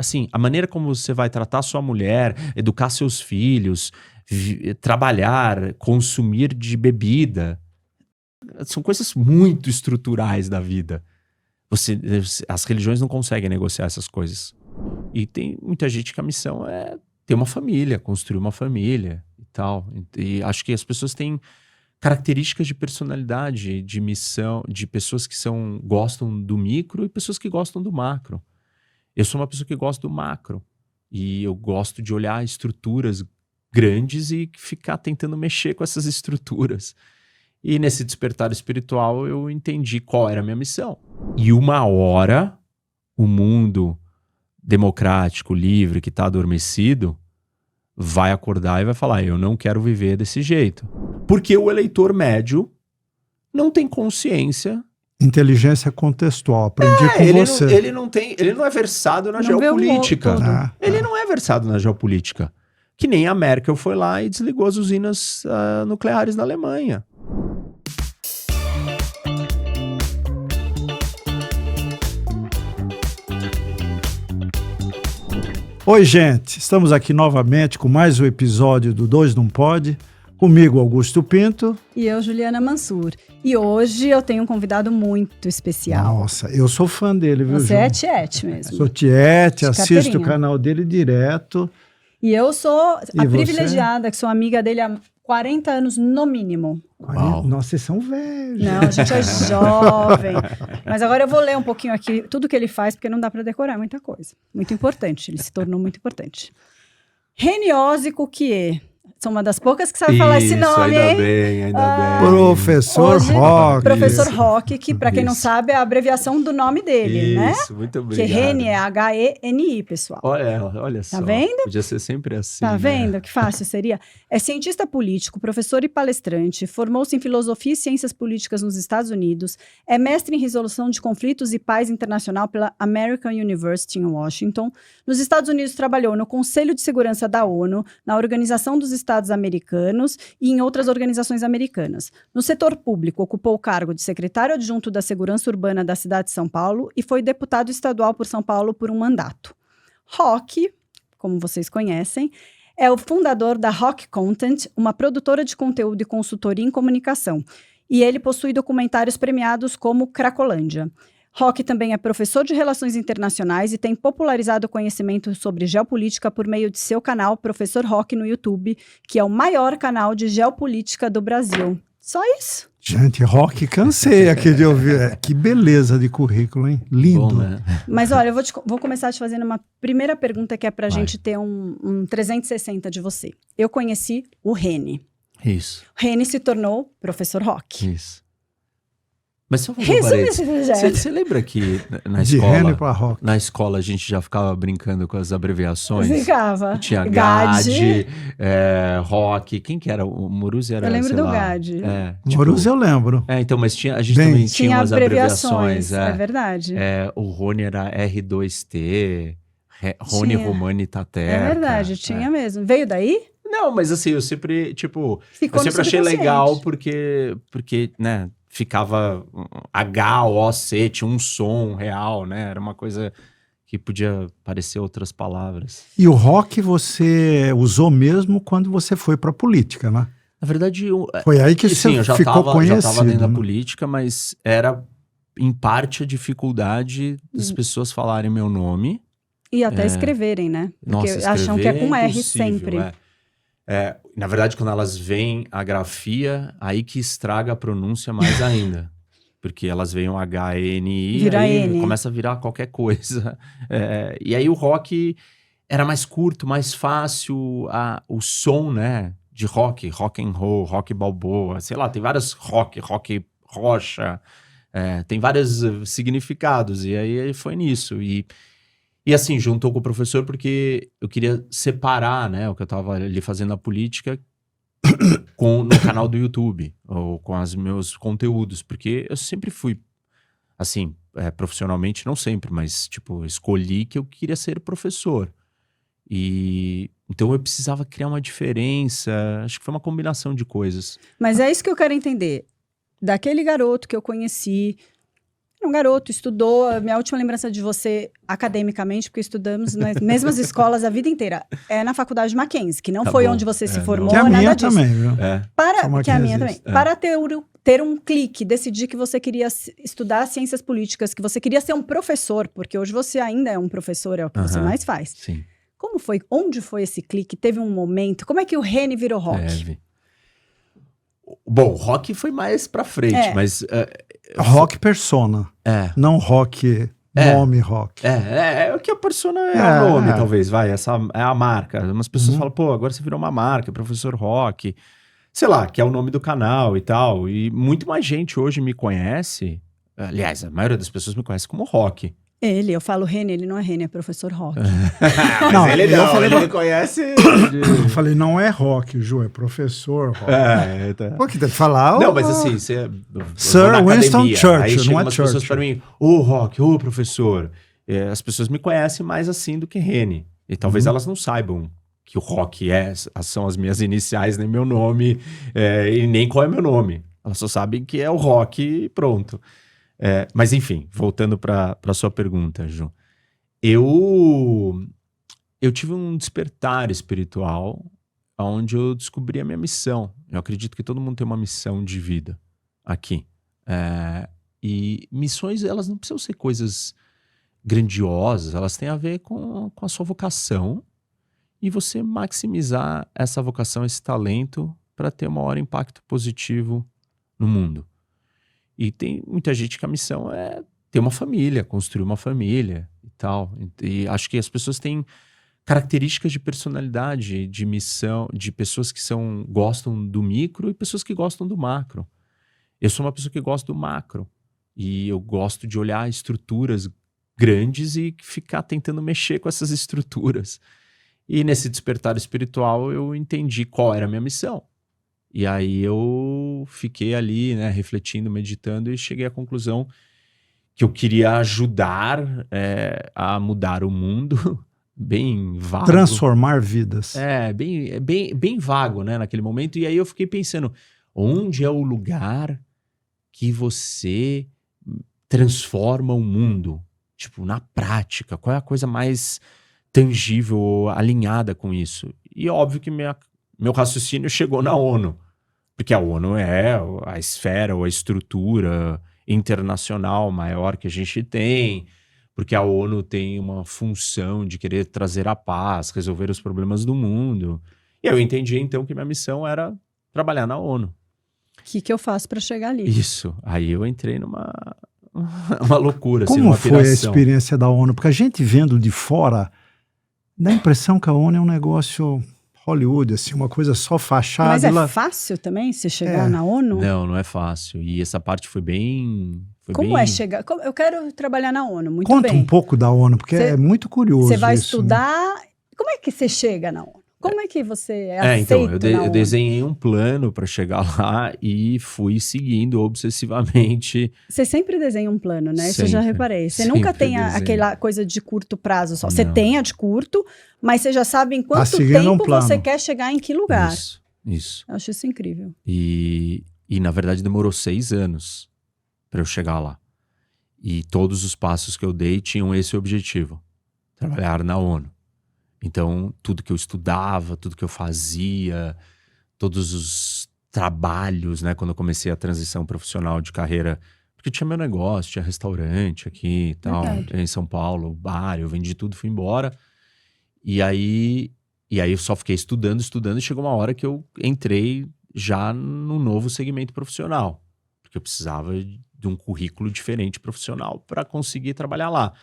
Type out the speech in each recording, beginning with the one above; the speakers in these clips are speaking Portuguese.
assim, a maneira como você vai tratar sua mulher, educar seus filhos, trabalhar, consumir de bebida, são coisas muito estruturais da vida. As religiões não conseguem negociar essas coisas. E tem muita gente que a missão é ter uma família, construir uma família e tal. E acho que as pessoas têm características de personalidade, de missão, de pessoas que gostam do micro e pessoas que gostam do macro. Eu sou uma pessoa que gosta do macro. E eu gosto de olhar estruturas grandes e ficar tentando mexer com essas estruturas. E nesse despertar espiritual eu entendi qual era a minha missão. E uma hora, o mundo democrático, livre, que está adormecido, vai acordar e vai falar, eu não quero viver desse jeito. Porque o eleitor médio não tem consciência. Inteligência contextual, aprendi com você. Ele não é versado na geopolítica. Ele não é versado na geopolítica. Que nem a Merkel foi lá e desligou as usinas nucleares na Alemanha. Oi, gente. Estamos aqui novamente com mais um episódio do Dois Não Pode. Comigo, Augusto Pinto. E eu, Juliana Mansur. E hoje eu tenho um convidado muito especial. Nossa, eu sou fã dele, viu, Você é tiete mesmo. Sou tiete, assisto o canal dele direto. E eu sou a privilegiada, que sou amiga dele há 40 anos no mínimo. Uau. Nossa, vocês são velhos. Não, a gente é jovem. Mas agora eu vou ler um pouquinho aqui tudo que ele faz, porque não dá para decorar muita coisa. Muito importante, ele se tornou muito importante. Reniose Cuquier. Sou uma das poucas que sabe falar esse nome, ainda hein? Bem. Professor Roque. Professor Roque, que para quem não sabe é a abreviação do nome dele, né? Isso, muito obrigado. Que Reni é H-E-N-I, pessoal. Olha só. Tá vendo? Podia ser sempre assim. Tá vendo? Né? Que fácil seria. É cientista político, professor e palestrante, formou-se em filosofia e ciências políticas nos Estados Unidos, é mestre em resolução de conflitos e paz internacional pela American University em Washington. Nos Estados Unidos trabalhou no Conselho de Segurança da ONU, na Organização dos Estados Americanos e em outras organizações americanas. No setor público, ocupou o cargo de secretário adjunto da Segurança Urbana da cidade de São Paulo e foi deputado estadual por São Paulo por um mandato. Roque, como vocês conhecem, é o fundador da Roque Content, uma produtora de conteúdo e consultoria em comunicação. E ele possui documentários premiados como Cracolândia. Roque também é professor de Relações Internacionais e tem popularizado o conhecimento sobre geopolítica por meio de seu canal Professor Roque no YouTube, que é o maior canal de geopolítica do Brasil. Só isso. Gente, Roque, cansei aqui de ouvir. Que beleza de currículo, hein? Lindo. Bom, né? Mas olha, eu vou começar te fazendo uma primeira pergunta que é pra gente ter um 360 de você. Eu conheci o Reni. Isso. O Reni se tornou Professor Roque. Isso. Mas só Resume esse projeto. Você lembra que na escola a gente já ficava brincando com as abreviações? Ficava. Tinha GAD, Roque. Quem que era? O Muruzzi era, eu lembro do lá. GAD. Muruzzi eu lembro. Então, mas a gente também tinha umas abreviações. É verdade. O Rony era R2T, Rony Romani Tateca. É verdade, tinha mesmo. Veio daí? Não, mas assim, eu sempre achei legal porque, né, ficava H-O-C, tinha um som real, né? Era uma coisa que podia parecer outras palavras. E o Roque você usou mesmo quando você foi para a política, né? Na verdade, foi aí que você ficou conhecido. Eu já estava dentro da política, mas era, em parte, a dificuldade das pessoas falarem meu nome. E até escreverem, né? Porque acham que é com R sempre. Na verdade, quando elas veem a grafia, aí que estraga a pronúncia mais ainda. Porque elas veem o H-N-I e aí começa a virar qualquer coisa. E aí o rock era mais curto, mais fácil. O som, né? De rock and roll, rock balboa, sei lá, tem vários rock rocha, tem vários significados. E aí foi nisso. E assim, juntou com o professor porque eu queria separar, né, o que eu estava ali fazendo na política no canal do YouTube, ou com os meus conteúdos, porque eu sempre fui, assim, profissionalmente, não sempre, mas, tipo, escolhi que eu queria ser professor. E então eu precisava criar uma diferença, acho que foi uma combinação de coisas. Mas é isso que eu quero entender. Daquele garoto que eu conheci Era um garoto, estudou. A minha última lembrança de você, academicamente, porque estudamos nas mesmas escolas a vida inteira, é na faculdade Mackenzie, que não Tá foi bom. onde você se Não. formou, Que a nada minha disso. também, viu? É. Que é a minha também. Mackenzista, Para ter um clique, decidir que você queria estudar ciências políticas, que você queria ser um professor, porque hoje você ainda é um professor, é o que você Aham. mais faz. Sim. Como foi? Onde foi esse clique? Teve um momento? Como é que o Reni virou rock? Teve. Bom, rock foi mais pra frente, É. mas... Rock persona, É. não rock, É. nome rock. É o que a persona é É, o nome, é. talvez, vai. Essa é a marca. Umas pessoas Uhum. falam, pô, agora você virou uma marca, professor rock. Sei lá, que é o nome do canal e tal. E muito mais gente hoje me conhece. Aliás, a maioria das pessoas me conhece como rock. Eu falo Reni, ele não é Reni, é professor rock. Mas Não, ele eu não, falei, ele me conhece... Eu falei, não é rock, Ju, é professor rock. Tá. Pô, que tem que falar... Não, ó, mas assim, você... eu Sir vou na Winston academia, Churchill, aí não chegam é umas pessoas Churchill. para mim, ô rock, ô professor. As pessoas me conhecem mais assim do que Reni. E talvez elas não saibam que o rock são as minhas iniciais, nem meu nome, e nem qual é meu nome. Elas só sabem que é o rock e pronto. Mas enfim, voltando para sua pergunta, Ju. Eu tive um despertar espiritual onde eu descobri a minha missão. Eu acredito que todo mundo tem uma missão de vida aqui. E missões, elas não precisam ser coisas grandiosas, elas têm a ver com a sua vocação e você maximizar essa vocação, esse talento para ter o maior impacto positivo no mundo. E tem muita gente que a missão é ter uma família, construir uma família e tal. E acho que as pessoas têm características de personalidade, de missão, de pessoas que gostam do micro e pessoas que gostam do macro. Eu sou uma pessoa que gosta do macro. E eu gosto de olhar estruturas grandes e ficar tentando mexer com essas estruturas. E nesse despertar espiritual eu entendi qual era a minha missão. E aí eu fiquei ali, né, refletindo, meditando e cheguei à conclusão que eu queria ajudar a mudar o mundo, bem vago. Transformar vidas. Bem vago, né, naquele momento. E aí eu fiquei pensando, onde é o lugar que você transforma o mundo? Tipo, na prática, qual é a coisa mais tangível, alinhada com isso? E óbvio que meu raciocínio chegou na ONU, porque a ONU é a esfera ou a estrutura internacional maior que a gente tem, porque a ONU tem uma função de querer trazer a paz, resolver os problemas do mundo. E eu entendi então que minha missão era trabalhar na ONU. O que eu faço para chegar ali? Isso. Aí eu entrei numa uma loucura, assim, Como numa foi a piração. experiência da ONU? Porque a gente vendo de fora, dá a impressão que a ONU é um negócio Hollywood, assim, uma coisa só fachada. Mas é ela... fácil também você chegar na ONU? Não é fácil. E essa parte foi bem... Como é chegar? Eu quero trabalhar na ONU, muito Conta bem. um pouco da ONU, porque é muito curioso. Você vai isso, estudar... Né? Como é que você chega na ONU? Como é que você é aceito então, na ONU? Eu desenhei um plano para chegar lá e fui seguindo obsessivamente. Você sempre desenha um plano, né? Isso eu já reparei. Você sempre nunca tem desenho. aquela coisa de curto prazo só. Você Não. tem a de curto, mas você já sabe em quanto seguindo um tempo plano. você quer chegar em que lugar. Isso. Eu acho isso incrível. E na verdade demorou 6 anos para eu chegar lá. E todos os passos que eu dei tinham esse objetivo: trabalhar na ONU. Então, tudo que eu estudava, tudo que eu fazia, todos os trabalhos, né? Quando eu comecei a transição profissional de carreira, porque tinha meu negócio, tinha restaurante aqui e tal, em São Paulo, bar, eu vendi tudo, fui embora. E aí eu só fiquei estudando, e chegou uma hora que eu entrei já num novo segmento profissional, porque eu precisava de um currículo diferente profissional para conseguir trabalhar lá.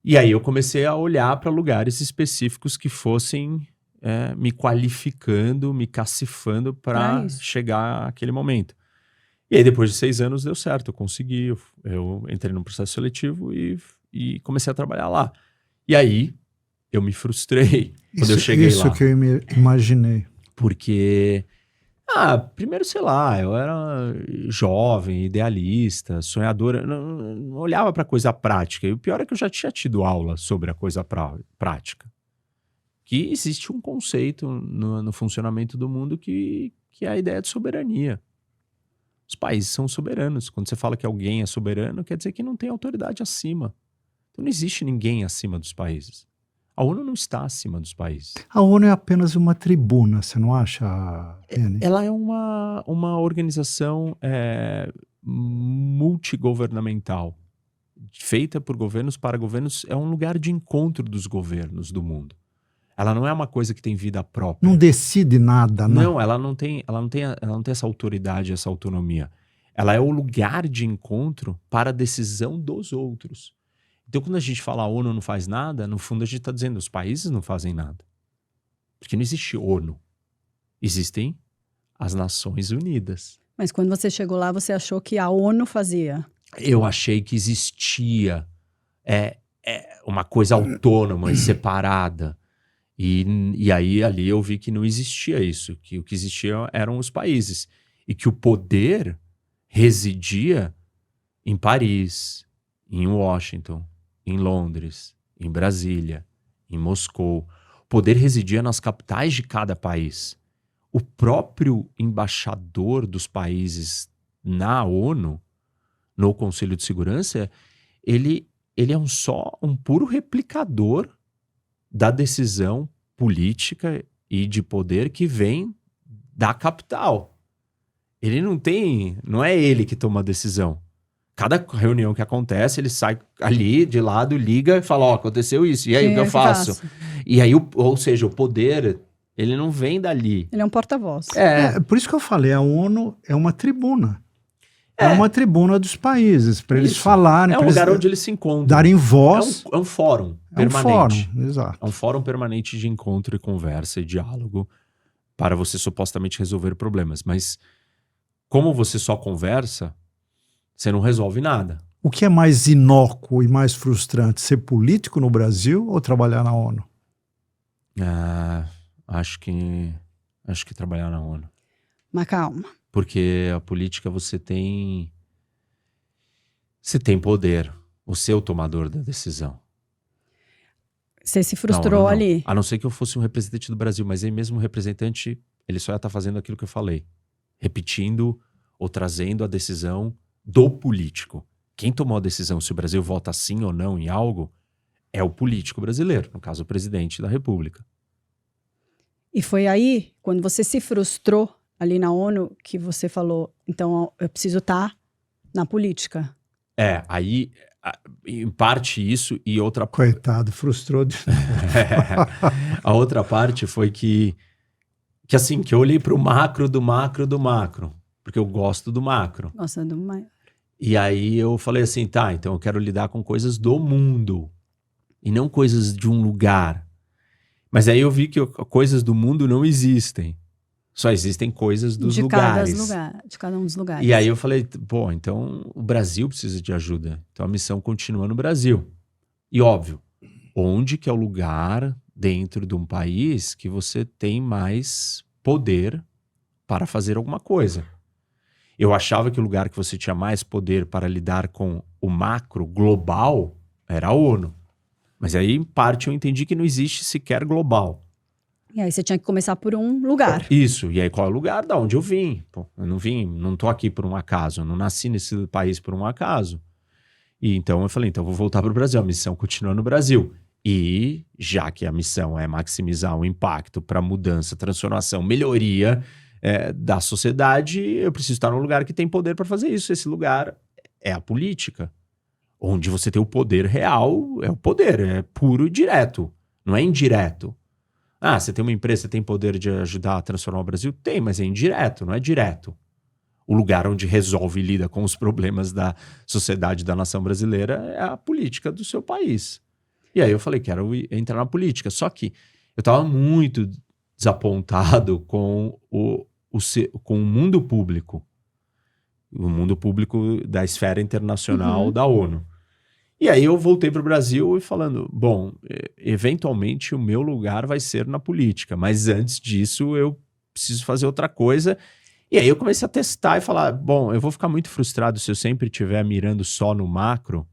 E aí eu comecei a olhar para lugares específicos que fossem me qualificando, me cacifando para chegar àquele momento. E aí depois de 6 anos deu certo, eu consegui, eu entrei num processo seletivo e comecei a trabalhar lá. E aí eu me frustrei quando eu cheguei lá. Isso que eu imaginei. Porque... primeiro, sei lá, eu era jovem, idealista, sonhador, não olhava para a coisa prática. E o pior é que eu já tinha tido aula sobre a coisa prática. Que existe um conceito no funcionamento do mundo que é a ideia de soberania. Os países são soberanos. Quando você fala que alguém é soberano, quer dizer que não tem autoridade acima. Então não existe ninguém acima dos países. A ONU não está acima dos países. A ONU é apenas uma tribuna, você não acha, Penny? Ela é uma organização multigovernamental, feita por governos para governos. É um lugar de encontro dos governos do mundo. Ela não é uma coisa que tem vida própria. Não decide nada, né? Não, ela não tem essa autoridade, essa autonomia. Ela é o lugar de encontro para a decisão dos outros. Então, quando a gente fala a ONU não faz nada, no fundo a gente está dizendo os países não fazem nada. Porque não existe ONU. Existem as Nações Unidas. Mas quando você chegou lá, você achou que a ONU fazia? Eu achei que existia uma coisa autônoma e separada. E aí ali eu vi que não existia isso. Que o que existia eram os países. E que o poder residia em Paris, em Washington, em Londres, em Brasília, em Moscou. O poder residia nas capitais de cada país. O próprio embaixador dos países na ONU, no Conselho de Segurança, ele é só um puro replicador da decisão política e de poder que vem da capital. Ele não é ele que toma a decisão. Cada reunião que acontece, ele sai ali de lado, liga e fala, aconteceu isso, e aí o que eu faço? E aí, ou seja, o poder, ele não vem dali. Ele é um porta-voz. Por isso que eu falei, a ONU é uma tribuna. É uma tribuna dos países, para eles falarem. É um lugar onde eles se encontram. Darem voz. É um fórum permanente. Um fórum, exato. É um fórum permanente de encontro e conversa e diálogo para você supostamente resolver problemas. Mas como você só conversa, você não resolve nada. O que é mais inócuo e mais frustrante, ser político no Brasil ou trabalhar na ONU? Acho que trabalhar na ONU. Mas calma. Porque a política você tem poder, você é o tomador da decisão. Você se frustrou não. ali? A não ser que eu fosse um representante do Brasil, mas aí mesmo o representante, ele só ia estar fazendo aquilo que eu falei. Repetindo ou trazendo a decisão do político. Quem tomou a decisão se o Brasil vota sim ou não em algo é o político brasileiro, no caso o presidente da República. E foi aí, quando você se frustrou ali na ONU, que você falou, então eu preciso estar na política. Aí, em parte isso e outra... Coitado, frustrou. A outra parte foi que eu olhei para o macro do macro do macro, porque eu gosto do macro. Nossa, do maior. E aí eu falei assim, então eu quero lidar com coisas do mundo e não coisas de um lugar. Mas aí eu vi que coisas do mundo não existem. Só existem coisas dos lugares. De cada um dos lugares. E aí eu falei, então o Brasil precisa de ajuda. Então a missão continua no Brasil. E óbvio, onde que é o lugar dentro de um país que você tem mais poder para fazer alguma coisa? Eu achava que o lugar que você tinha mais poder para lidar com o macro global era a ONU. Mas aí, em parte, eu entendi que não existe sequer global. E aí você tinha que começar por um lugar. Isso. E aí qual é o lugar? Da onde eu vim? Eu não tô aqui por um acaso. Eu não nasci nesse país por um acaso. E então eu falei, eu vou voltar para o Brasil. A missão continua no Brasil. E já que a missão é maximizar o impacto para mudança, transformação, melhoria da sociedade, eu preciso estar num lugar que tem poder para fazer isso. Esse lugar é a política. Onde você tem o poder real, é o poder, é puro e direto, não é indireto. Você tem uma empresa, você tem poder de ajudar a transformar o Brasil? Tem, mas é indireto, não é direto. O lugar onde resolve e lida com os problemas da sociedade da nação brasileira é a política do seu país. E aí eu falei, quero entrar na política. Só que eu estava muito desapontado com o mundo público. O mundo público da esfera internacional da ONU. E aí eu voltei para o Brasil e falando, eventualmente o meu lugar vai ser na política, mas antes disso eu preciso fazer outra coisa. E aí eu comecei a testar e falar, eu vou ficar muito frustrado se eu sempre estiver mirando só no macro,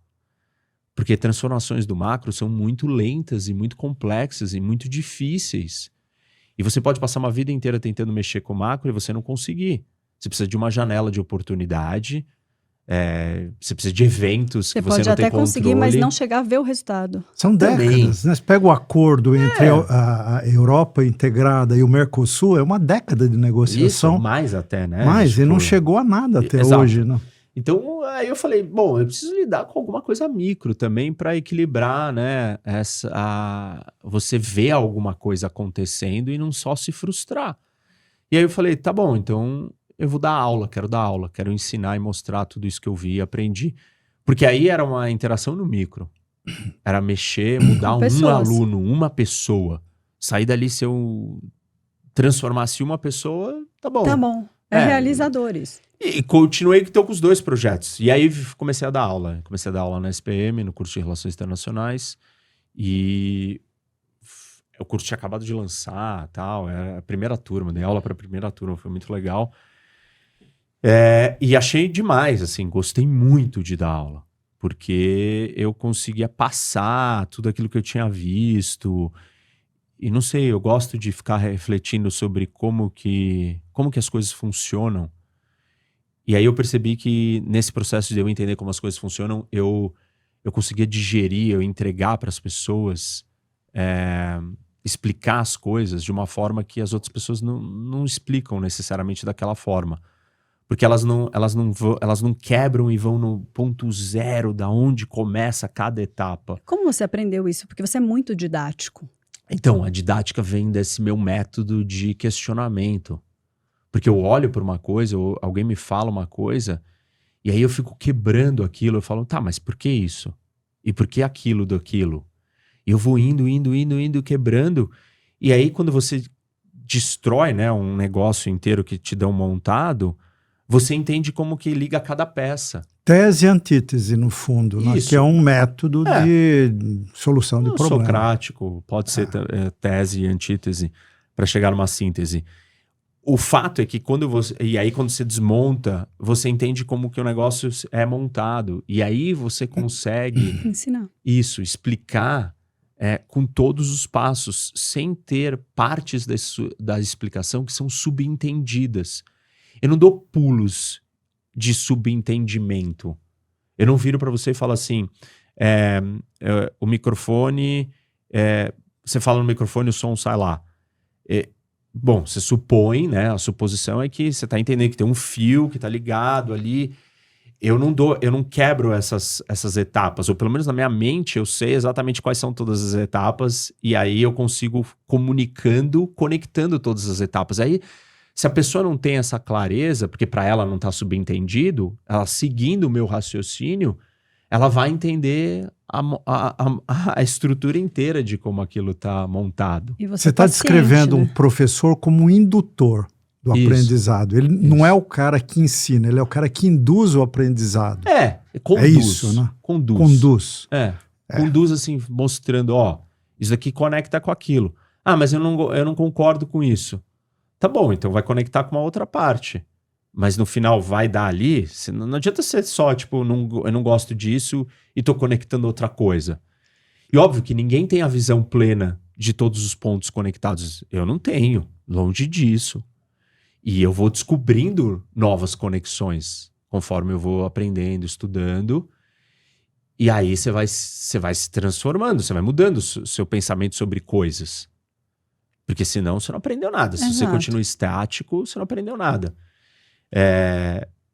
porque transformações do macro são muito lentas e muito complexas e muito difíceis. E você pode passar uma vida inteira tentando mexer com o macro e você não conseguir. Você precisa de uma janela de oportunidade, você precisa de eventos Você que você pode não tem até conseguir, mas controle. não chegar a ver o resultado. São Também. décadas, né? Você pega o acordo entre a Europa integrada e o Mercosul, é uma década de Isso, negociação. mais até, né? Mas Tipo, e não chegou a nada até Exato. hoje, né? Então, aí eu falei, bom, eu preciso lidar com alguma coisa micro também para equilibrar, né? Você vê alguma coisa acontecendo e não só se frustrar. E aí eu falei, tá bom, então eu vou dar aula, quero ensinar e mostrar tudo isso que eu vi e aprendi. Porque aí era uma interação no micro. Era mexer, mudar Com um pessoas. aluno, uma pessoa. Sair dali, se eu transformasse uma pessoa, tá bom. Tá bom. É realizador isso. E continuei então com os 2 projetos. E aí comecei a dar aula. Comecei a dar aula na SPM, no curso de Relações Internacionais. E o curso tinha acabado de lançar, tal. Era a primeira turma, dei aula para a primeira turma, foi muito legal. E achei demais, assim, gostei muito de dar aula. Porque eu conseguia passar tudo aquilo que eu tinha visto. E não sei, eu gosto de ficar refletindo sobre como que as coisas funcionam. E aí eu percebi que nesse processo de eu entender como as coisas funcionam, eu conseguia digerir, eu entregar para as pessoas, explicar as coisas de uma forma que as outras pessoas não explicam necessariamente daquela forma. Porque elas não quebram e vão no ponto zero da onde começa cada etapa. Como você aprendeu isso? Porque você é muito didático. Então, a didática vem desse meu método de questionamento. Porque eu olho para uma coisa, ou alguém me fala uma coisa, e aí eu fico quebrando aquilo. Eu falo, tá, mas por que isso? E por que aquilo daquilo? E eu vou indo, quebrando. E aí, quando você destrói, né, um negócio inteiro que te dão montado, você entende como que liga cada peça. Tese e antítese, no fundo, né? Isso. Que é um método de solução de problema. Socrático, pode ser tese e antítese, para chegar numa síntese. O fato é que quando você desmonta, você entende como que o negócio é montado. E aí você consegue Ensinar. explicar com todos os passos, sem ter partes da explicação que são subentendidas. Eu não dou pulos de subentendimento. Eu não viro para você e falo assim, o microfone, você fala no microfone, o som sai lá. Bom, você supõe, né? A suposição é que você está entendendo que tem um fio que está ligado ali. Eu não quebro essas etapas, ou pelo menos na minha mente eu sei exatamente quais são todas as etapas, e aí eu consigo conectando todas as etapas. Aí, se a pessoa não tem essa clareza, porque para ela não está subentendido, ela seguindo o meu raciocínio, ela vai entender a estrutura inteira de como aquilo está montado. E Você está descrevendo um professor como um indutor do aprendizado. Ele não é o cara que ensina, ele é o cara que induz o aprendizado. Conduz. É isso, né? Conduz. Conduz assim, mostrando, isso aqui conecta com aquilo. Ah, mas eu não concordo com isso. Tá bom, então vai conectar com uma outra parte. Mas no final vai dar ali, não adianta ser só, tipo, eu não gosto disso e tô conectando outra coisa. E óbvio que ninguém tem a visão plena de todos os pontos conectados. Eu não tenho, longe disso. E eu vou descobrindo novas conexões conforme eu vou aprendendo, estudando. E aí você vai se transformando, você vai mudando o seu pensamento sobre coisas. Porque senão você não aprendeu nada. Se você continua estático, você não aprendeu nada.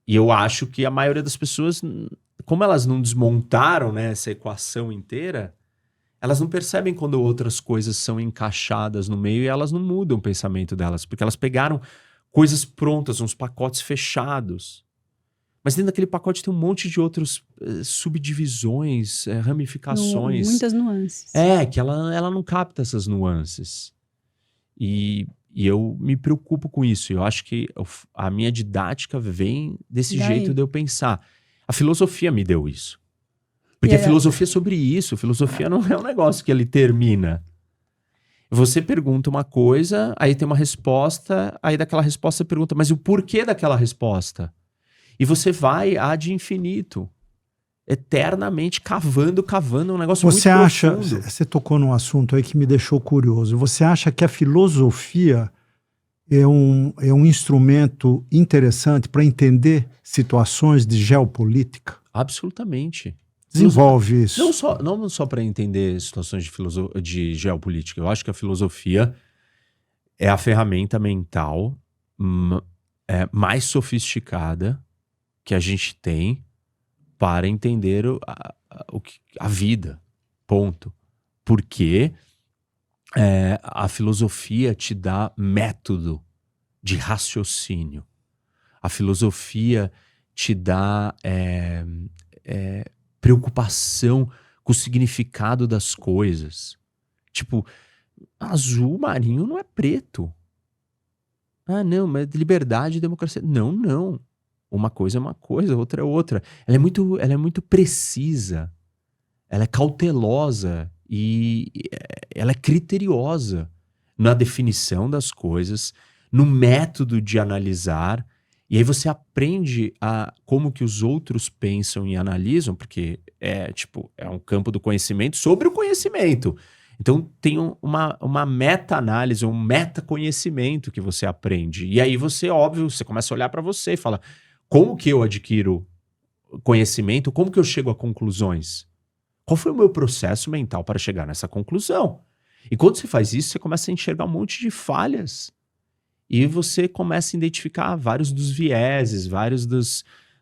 E eu acho que a maioria das pessoas, como elas não desmontaram, né, essa equação inteira, elas não percebem quando outras coisas são encaixadas no meio e elas não mudam o pensamento delas, porque elas pegaram coisas prontas, uns pacotes fechados. Mas dentro daquele pacote tem um monte de outras subdivisões, ramificações. Muitas nuances. Que ela não capta essas nuances. E eu me preocupo com isso. Eu acho que a minha didática vem desse jeito de eu pensar. A filosofia me deu isso. Porque a filosofia é sobre isso. A filosofia não é um negócio que ele termina. Você pergunta uma coisa, aí tem uma resposta, aí daquela resposta você pergunta, mas o porquê daquela resposta? E você vai ad infinito, eternamente cavando um negócio muito profundo. Você tocou num assunto aí que me deixou curioso. Você acha que a filosofia é um instrumento interessante para entender situações de geopolítica? Absolutamente. Desenvolve isso. Não só para entender situações de geopolítica. Eu acho que a filosofia é a ferramenta mental mais sofisticada que a gente tem para entender a vida. Ponto. Porque a filosofia te dá método de raciocínio. A filosofia te dá preocupação com o significado das coisas. Tipo, azul marinho não é preto. Ah, não, mas liberdade e democracia. Não. Uma coisa é uma coisa, outra é outra. Ela é muito precisa. Ela é cautelosa e ela é criteriosa na definição das coisas, no método de analisar. E aí você aprende como que os outros pensam e analisam, porque é um campo do conhecimento sobre o conhecimento. Então tem uma meta-análise, um meta-conhecimento que você aprende. E aí você começa a olhar para você e fala, como que eu adquiro conhecimento? Como que eu chego a conclusões? Qual foi o meu processo mental para chegar nessa conclusão? E quando você faz isso, você começa a enxergar um monte de falhas. E você começa a identificar vários dos vieses,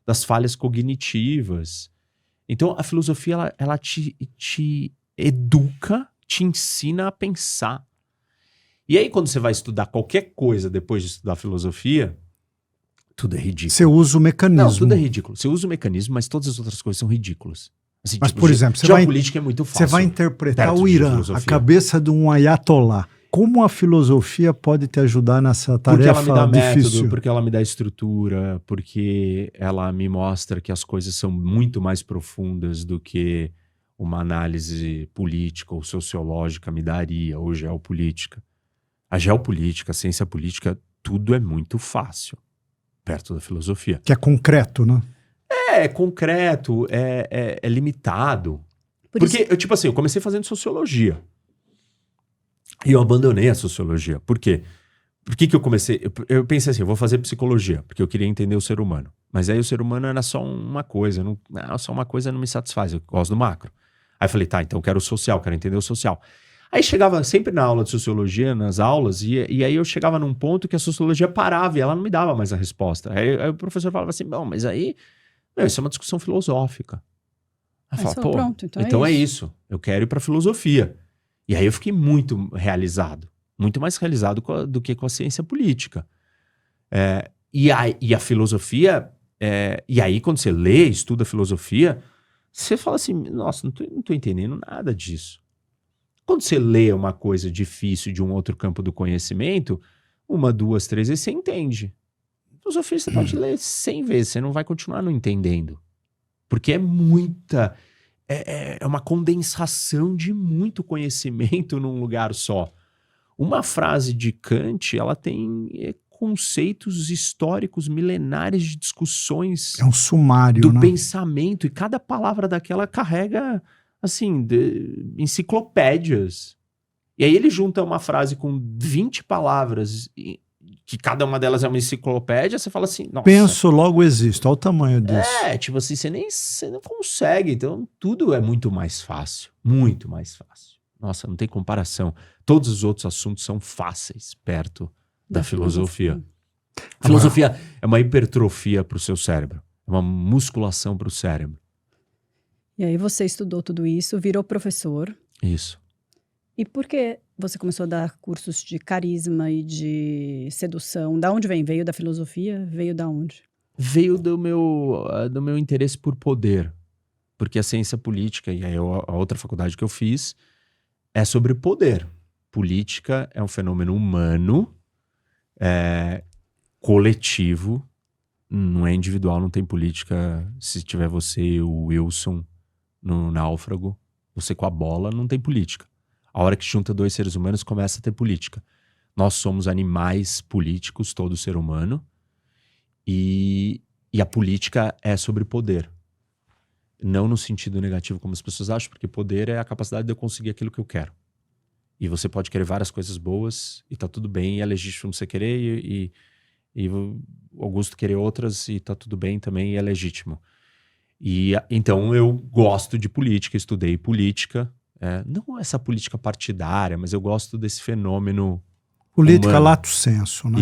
das falhas cognitivas. Então, a filosofia, ela te educa, te ensina a pensar. E aí, quando você vai estudar qualquer coisa depois de estudar filosofia, tudo é ridículo. Você usa o mecanismo. Não, tudo é ridículo. Você usa o mecanismo, mas todas as outras coisas são ridículas. Assim, mas, por exemplo, geopolítica é muito fácil. Você vai interpretar o Irã, a cabeça de um ayatollah. Como a filosofia pode te ajudar nessa tarefa difícil? Porque ela me dá método, porque ela me dá estrutura, porque ela me mostra que as coisas são muito mais profundas do que uma análise política ou sociológica me daria, ou geopolítica. A geopolítica, a ciência política, tudo é muito fácil perto da filosofia. Que é concreto, né? É concreto, é limitado. Porque, eu comecei fazendo sociologia. E eu abandonei a sociologia. Por quê? Por que eu comecei? Eu pensei assim, eu vou fazer psicologia, porque eu queria entender o ser humano. Mas aí o ser humano era só uma coisa. Só uma coisa não me satisfaz, eu gosto do macro. Aí eu falei, tá, então eu quero o social, quero entender o social. Aí chegava sempre na aula de sociologia, nas aulas, e aí eu chegava num ponto que a sociologia parava e ela não me dava mais a resposta. Aí o professor falava assim, bom, mas aí, isso é uma discussão filosófica. Aí eu falava, pronto, então é isso. Eu quero ir pra filosofia. E aí eu fiquei muito realizado. Muito mais realizado do que com a ciência política. E a filosofia... e aí quando você lê, estuda filosofia, você fala assim, nossa, não tô entendendo nada disso. Quando você lê uma coisa difícil de um outro campo do conhecimento, 1, 2, 3 vezes você entende. Filosofia você pode ler 100 vezes, você não vai continuar não entendendo. Porque é muita... É uma condensação de muito conhecimento num lugar só. Uma frase de Kant, ela tem conceitos históricos milenares de discussões. É um sumário, do né? pensamento. E cada palavra daquela carrega, assim, enciclopédias. E aí ele junta uma frase com 20 palavras, que cada uma delas é uma enciclopédia, você fala assim, nossa... Penso, logo existo, olha o tamanho disso. Tipo assim, você não consegue, então tudo é muito mais fácil, muito mais fácil. Nossa, não tem comparação. Todos os outros assuntos são fáceis perto da filosofia. A filosofia é uma hipertrofia para o seu cérebro, é uma musculação para o cérebro. E aí você estudou tudo isso, virou professor. Isso. E por que você começou a dar cursos de carisma e de sedução? Da onde vem? Veio da filosofia? Veio da onde? Veio do meu interesse por poder. Porque a ciência política, e aí a outra faculdade que eu fiz, é sobre poder. Política é um fenômeno humano, coletivo, não é individual, não tem política. Se tiver você e o Wilson no náufrago, você com a bola, não tem política. A hora que junta 2 seres humanos, começa a ter política. Nós somos animais políticos, todo ser humano, e a política é sobre poder. Não no sentido negativo, como as pessoas acham, porque poder é a capacidade de eu conseguir aquilo que eu quero. E você pode querer várias coisas boas e tá tudo bem, e é legítimo você querer, e o Augusto querer outras e tá tudo bem também, e é legítimo. E então eu gosto de política, estudei política, não essa política partidária, mas eu gosto desse fenômeno Política humano. lato sensu, né?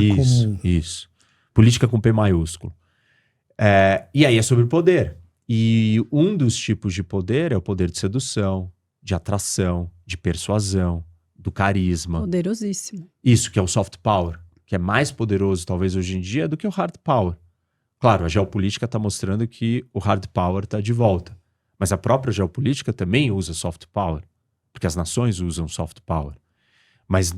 Isso. Política com P maiúsculo. E aí é sobre poder. E um dos tipos de poder é o poder de sedução, de atração, de persuasão, do carisma. Poderosíssimo. Isso que é o soft power, que é mais poderoso talvez hoje em dia do que o hard power. Claro, a geopolítica está mostrando que o hard power está de volta. Mas a própria geopolítica também usa soft power, porque as nações usam soft power. Mas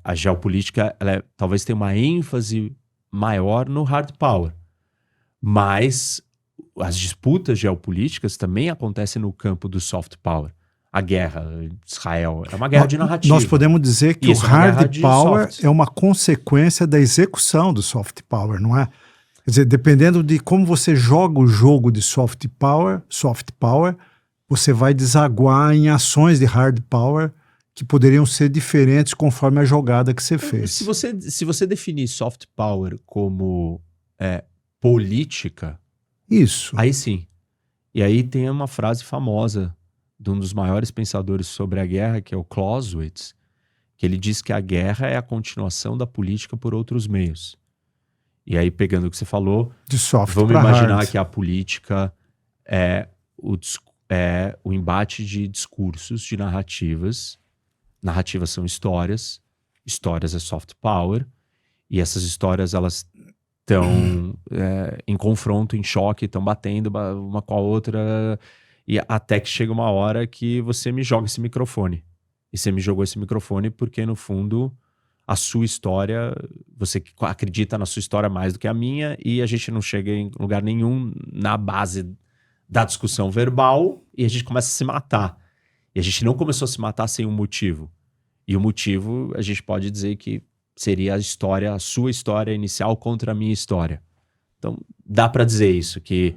a geopolítica talvez tenha uma ênfase maior no hard power. Mas as disputas geopolíticas também acontecem no campo do soft power. A guerra Israel é uma guerra de narrativa. Nós podemos dizer que Isso, o hard power soft. é uma consequência da execução do soft power, não é? Quer dizer, dependendo de como você joga o jogo de soft power, você vai desaguar em ações de hard power que poderiam ser diferentes conforme a jogada que você fez. Se você definir soft power como política, Isso. aí sim. E aí tem uma frase famosa de um dos maiores pensadores sobre a guerra, que é o Clausewitz, que ele diz que a guerra é a continuação da política por outros meios. E aí, pegando o que você falou, De soft vamos pra imaginar hard. que a política é o embate de discursos, de narrativas. Narrativas são histórias é soft power, e essas histórias elas estão em confronto, em choque, estão batendo uma com a outra, e até que chega uma hora que você me joga esse microfone. E você me jogou esse microfone porque, no fundo, a sua história, você acredita na sua história mais do que a minha, e a gente não chega em lugar nenhum na base da discussão verbal, e a gente começa a se matar. E a gente não começou a se matar sem um motivo. E o motivo, a gente pode dizer que seria a sua história inicial contra a minha história. Então, dá para dizer isso, que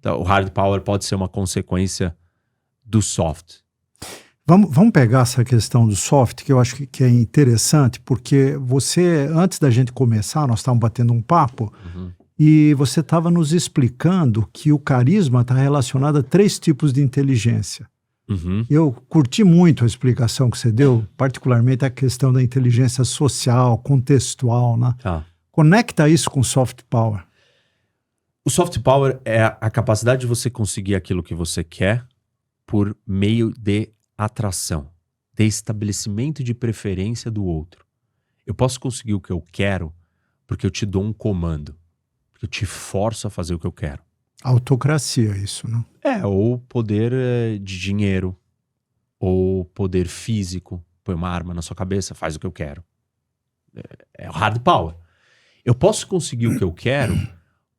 o hard power pode ser uma consequência do soft. Vamos pegar essa questão do soft, que eu acho que é interessante, porque você, antes da gente começar, nós estávamos batendo um papo, e você estava nos explicando que o carisma está relacionado a 3 tipos de inteligência. Eu curti muito a explicação que você deu, particularmente a questão da inteligência social, contextual, né? Conecta isso com soft power. O soft power é a capacidade de você conseguir aquilo que você quer por meio de atração, de estabelecimento de preferência do outro. Eu posso conseguir o que eu quero porque eu te dou um comando, porque eu te forço a fazer o que eu quero. Autocracia, isso, né? Ou poder de dinheiro, ou poder físico, põe uma arma na sua cabeça, faz o que eu quero. É hard power. Eu posso conseguir o que eu quero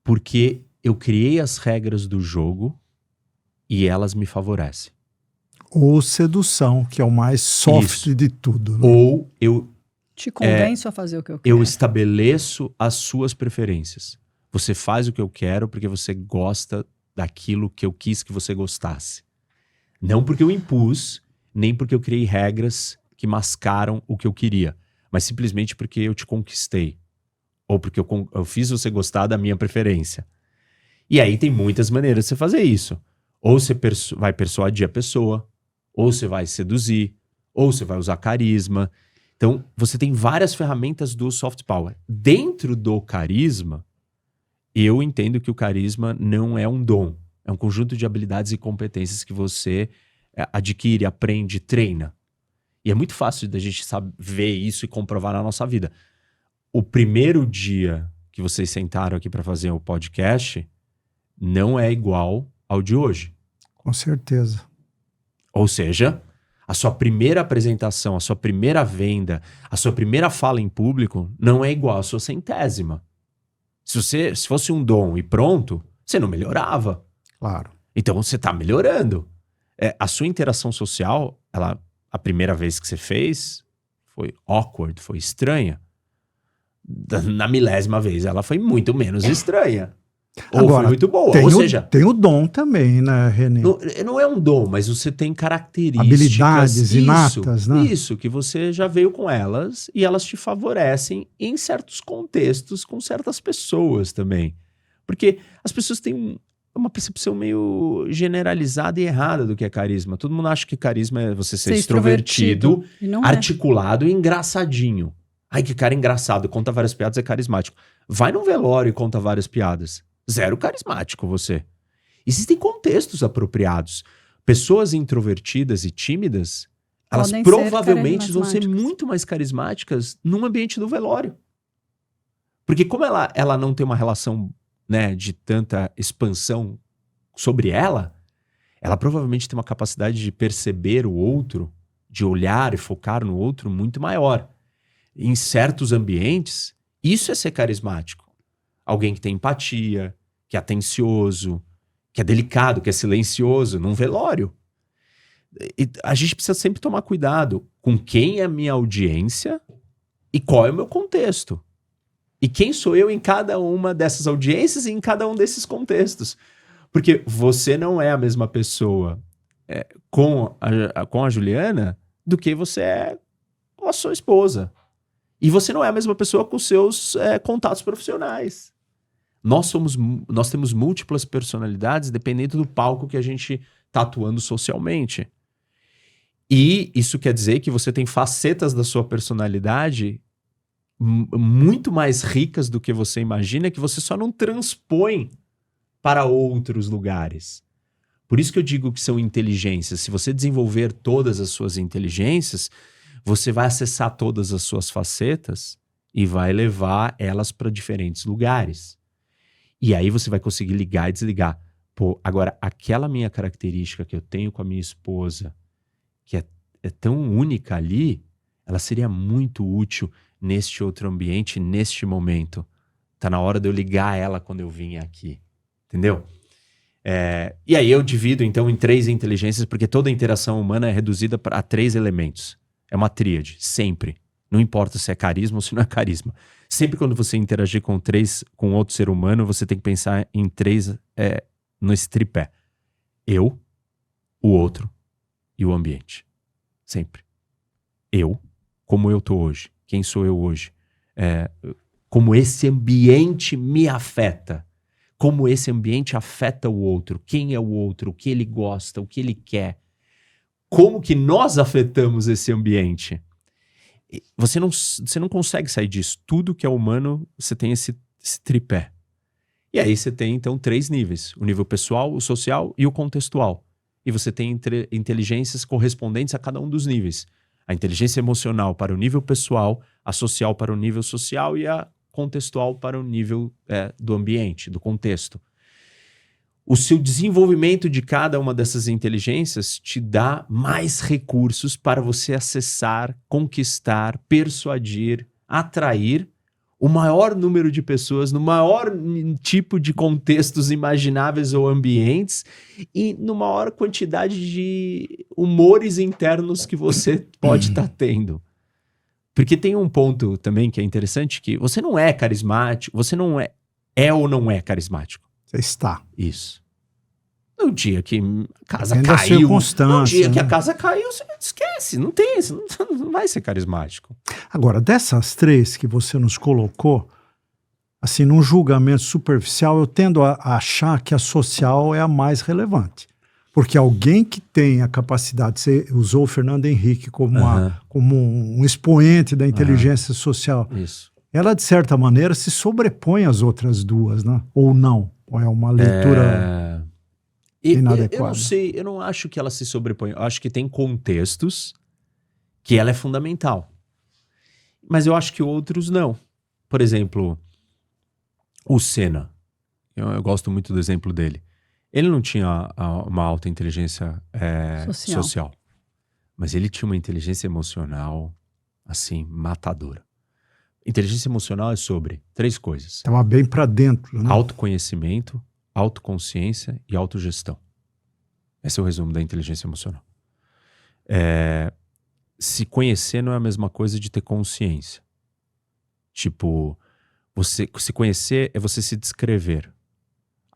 porque eu criei as regras do jogo e elas me favorecem. Ou sedução, que é o mais soft de tudo. Né? Ou eu Te convenço a fazer o que eu quero. eu estabeleço as suas preferências. Você faz o que eu quero porque você gosta daquilo que eu quis que você gostasse. Não porque eu impus, nem porque eu criei regras que mascaram o que eu queria, mas simplesmente porque eu te conquistei. Ou porque eu fiz você gostar da minha preferência. E aí tem muitas maneiras de você fazer isso. Ou você vai persuadir a pessoa, ou você vai seduzir, ou você vai usar carisma. Então, você tem várias ferramentas do soft power. Dentro do carisma, eu entendo que o carisma não é um dom. É um conjunto de habilidades e competências que você adquire, aprende, treina. E é muito fácil da gente ver isso e comprovar na nossa vida. O primeiro dia que vocês sentaram aqui para fazer o podcast não é igual ao de hoje. Com certeza. Ou seja, a sua primeira apresentação, a sua primeira venda, a sua primeira fala em público não é igual à sua 100ª. Se fosse um dom e pronto, você não melhorava. Claro. Então você está melhorando. A sua interação social, a primeira vez que você fez, foi awkward, foi estranha. Na 1000ª vez, ela foi muito menos estranha. Ou Agora, foi muito boa. Tem Ou o, seja, tem o dom também, né, René? não é um dom, mas você tem características. Habilidades inatas, né? Isso, que você já veio com elas e elas te favorecem em certos contextos, com certas pessoas também. Porque as pessoas têm uma percepção meio generalizada e errada do que é carisma. Todo mundo acha que carisma é você ser extrovertido, E não articulado e engraçadinho. Ai, que cara engraçado, conta várias piadas, é carismático. Vai num velório e conta várias piadas. Zero carismático você. Existem contextos apropriados. Pessoas introvertidas e tímidas, elas Podem ser provavelmente vão ser carismáticas. muito mais carismáticas num ambiente do velório. Porque como ela não tem uma relação, né, de tanta expansão sobre ela provavelmente tem uma capacidade de perceber o outro, de olhar e focar no outro muito maior. Em certos ambientes, isso é ser carismático. Alguém que tem empatia, que é atencioso, que é delicado, que é silencioso, num velório. E a gente precisa sempre tomar cuidado com quem é a minha audiência e qual é o meu contexto. E quem sou eu em cada uma dessas audiências e em cada um desses contextos. Porque você não é a mesma pessoa com a Juliana do que você é com a sua esposa. E você não é a mesma pessoa com os seus contatos profissionais. Nós temos múltiplas personalidades dependendo do palco que a gente está atuando socialmente. E isso quer dizer que você tem facetas da sua personalidade muito mais ricas do que você imagina, que você só não transpõe para outros lugares. Por isso que eu digo que são inteligências. Se você desenvolver todas as suas inteligências, você vai acessar todas as suas facetas e vai levar elas para diferentes lugares. E aí você vai conseguir ligar e desligar. Pô, agora, aquela minha característica que eu tenho com a minha esposa, que é tão única ali, ela seria muito útil neste outro ambiente, neste momento. Tá na hora de eu ligar ela quando eu vim aqui. Entendeu? E aí eu divido, então, em 3 inteligências, porque toda interação humana é reduzida a 3 elementos. É uma tríade, sempre. Não importa se é carisma ou se não é carisma. Sempre quando você interagir com outro ser humano, você tem que pensar em 3 nesse tripé. Eu, o outro e o ambiente. Sempre. Eu, como eu tô hoje. Quem sou eu hoje? Como esse ambiente me afeta. Como esse ambiente afeta o outro. Quem é o outro? O que ele gosta? O que ele quer? Como que nós afetamos esse ambiente? Você não consegue sair disso. Tudo que é humano, você tem esse tripé. E aí você tem, então, 3 níveis. O nível pessoal, o social e o contextual. E você tem inteligências correspondentes a cada um dos níveis. A inteligência emocional para o nível pessoal, a social para o nível social e a contextual para o nível do ambiente, do contexto. O seu desenvolvimento de cada uma dessas inteligências te dá mais recursos para você acessar, conquistar, persuadir, atrair o maior número de pessoas no maior tipo de contextos imagináveis ou ambientes e no maior quantidade de humores internos que você pode estar tendo. Porque tem um ponto também que é interessante, que você não é carismático, você não é ou não é carismático. Você está. Isso. No dia que a casa Depende da caiu, circunstância, no dia que a né? casa caiu, você esquece, não tem, você não vai ser carismático. Agora, dessas 3 que você nos colocou, assim, num julgamento superficial, eu tendo a achar que a social é a mais relevante. Porque alguém que tem a capacidade, você usou o Fernando Henrique como um expoente da inteligência social, Isso. ela, de certa maneira, se sobrepõe às outras 2, né? Ou não? Ou é uma leitura inadequada? Eu não sei, eu não acho que ela se sobrepõe. Eu acho que tem contextos que ela é fundamental. Mas eu acho que outros não. Por exemplo, o Senna. Eu gosto muito do exemplo dele. Ele não tinha uma alta inteligência social. Mas ele tinha uma inteligência emocional, assim, matadora. Inteligência emocional é sobre 3 coisas. Estava bem para dentro, né? Autoconhecimento, autoconsciência e autogestão. Esse é o resumo da inteligência emocional. Se conhecer não é a mesma coisa de ter consciência. Tipo, você se conhecer é você se descrever.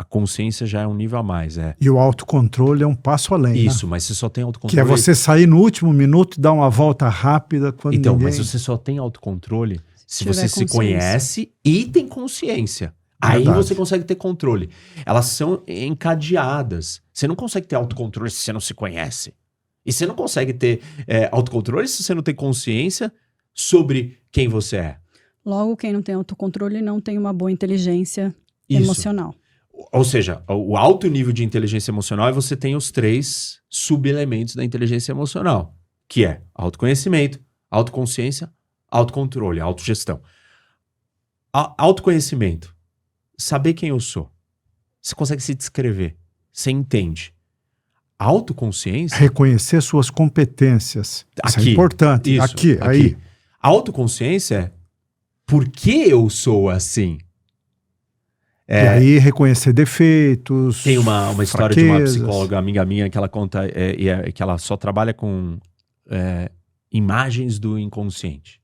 A consciência já é um nível a mais, E o autocontrole é um passo além, Isso, né? mas você só tem autocontrole... Que é você sair no último minuto e dar uma volta rápida quando Então, ninguém... mas você só tem autocontrole se tiver você se consciência. conhece e tem consciência. Aí Verdade. você consegue ter controle. Elas são encadeadas. Você não consegue ter autocontrole se você não se conhece. E você não consegue ter autocontrole se você não tem consciência sobre quem você é. Logo, quem não tem autocontrole não tem uma boa inteligência Isso. emocional. Ou seja, o alto nível de inteligência emocional é você tem os 3 subelementos da inteligência emocional, que é autoconhecimento, autoconsciência, autocontrole, autogestão. Autoconhecimento. Saber quem eu sou. Você consegue se descrever. Você entende. Autoconsciência... Reconhecer suas competências. Isso é Aqui. importante. Isso, Aqui, aí. Autoconsciência é por que eu sou assim? E aí reconhecer defeitos. Tem uma história de uma fraquezas. psicóloga amiga minha que ela conta que ela só trabalha com imagens do inconsciente.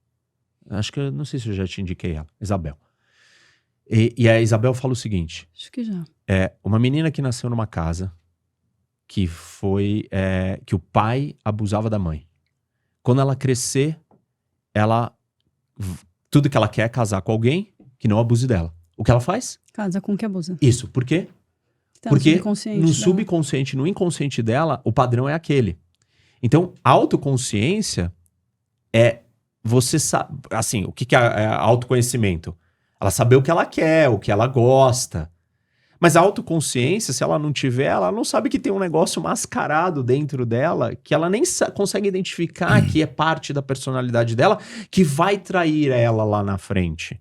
Acho que eu não sei se eu já te indiquei ela, Isabel. E a Isabel fala o seguinte: Acho que já. uma menina que nasceu numa casa que que o pai abusava da mãe. Quando ela crescer, tudo que ela quer é casar com alguém que não abuse dela. O que ela faz? Casa com que abusa. Isso. Por quê? Tá Porque subconsciente no dela. subconsciente, no inconsciente dela, o padrão é aquele. Então, autoconsciência é você sabe, assim, o que é autoconhecimento? Ela saber o que ela quer, o que ela gosta. Mas a autoconsciência, se ela não tiver, ela não sabe que tem um negócio mascarado dentro dela, que ela nem consegue identificar que é parte da personalidade dela, que vai trair ela lá na frente.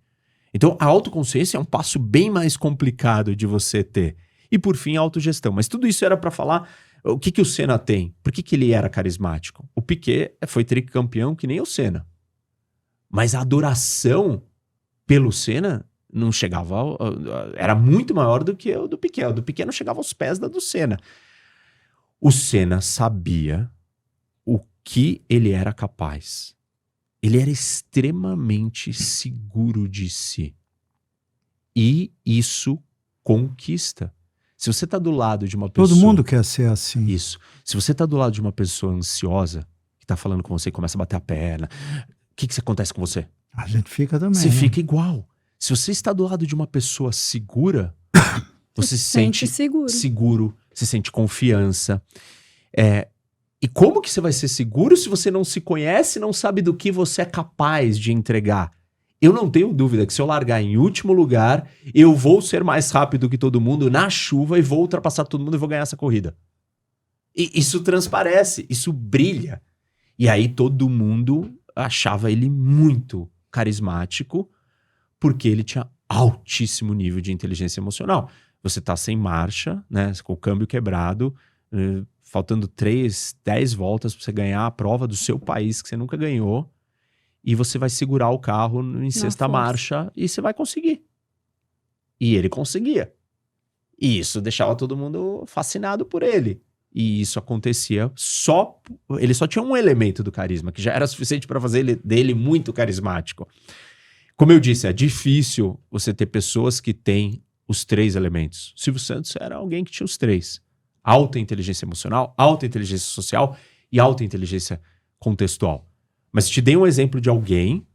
Então, a autoconsciência é um passo bem mais complicado de você ter. E, por fim, a autogestão. Mas tudo isso era para falar o que o Senna tem. Por que ele era carismático? O Piquet foi tricampeão que nem o Senna. Mas a adoração pelo Senna não chegava... Era muito maior do que o do Piquet. O do Piquet não chegava aos pés da do Senna. O Senna sabia o que ele era capaz. Ele era extremamente seguro de si. E isso conquista. Se você está do lado de uma pessoa... Todo mundo quer ser assim. Isso. Se você está do lado de uma pessoa ansiosa, que está falando com você e começa a bater a perna, o que acontece com você? A gente fica também. Você né? fica igual. Se você está do lado de uma pessoa segura, você se sente seguro, você sente confiança. E como que você vai ser seguro se você não se conhece, não sabe do que você é capaz de entregar? Eu não tenho dúvida que se eu largar em último lugar, eu vou ser mais rápido que todo mundo na chuva e vou ultrapassar todo mundo e vou ganhar essa corrida. E isso transparece, isso brilha. E aí todo mundo achava ele muito carismático porque ele tinha altíssimo nível de inteligência emocional. Você tá sem marcha, né, com o câmbio quebrado, faltando 10 voltas para você ganhar a prova do seu país que você nunca ganhou, e você vai segurar o carro em sexta marcha e você vai conseguir. E ele conseguia. E isso deixava todo mundo fascinado por ele. E isso acontecia ele só tinha um elemento do carisma, que já era suficiente para fazer dele muito carismático. Como eu disse, é difícil você ter pessoas que têm os 3 elementos. Silvio Santos era alguém que tinha os 3. Alta inteligência emocional, alta inteligência social e alta inteligência contextual. Mas te dei um exemplo de alguém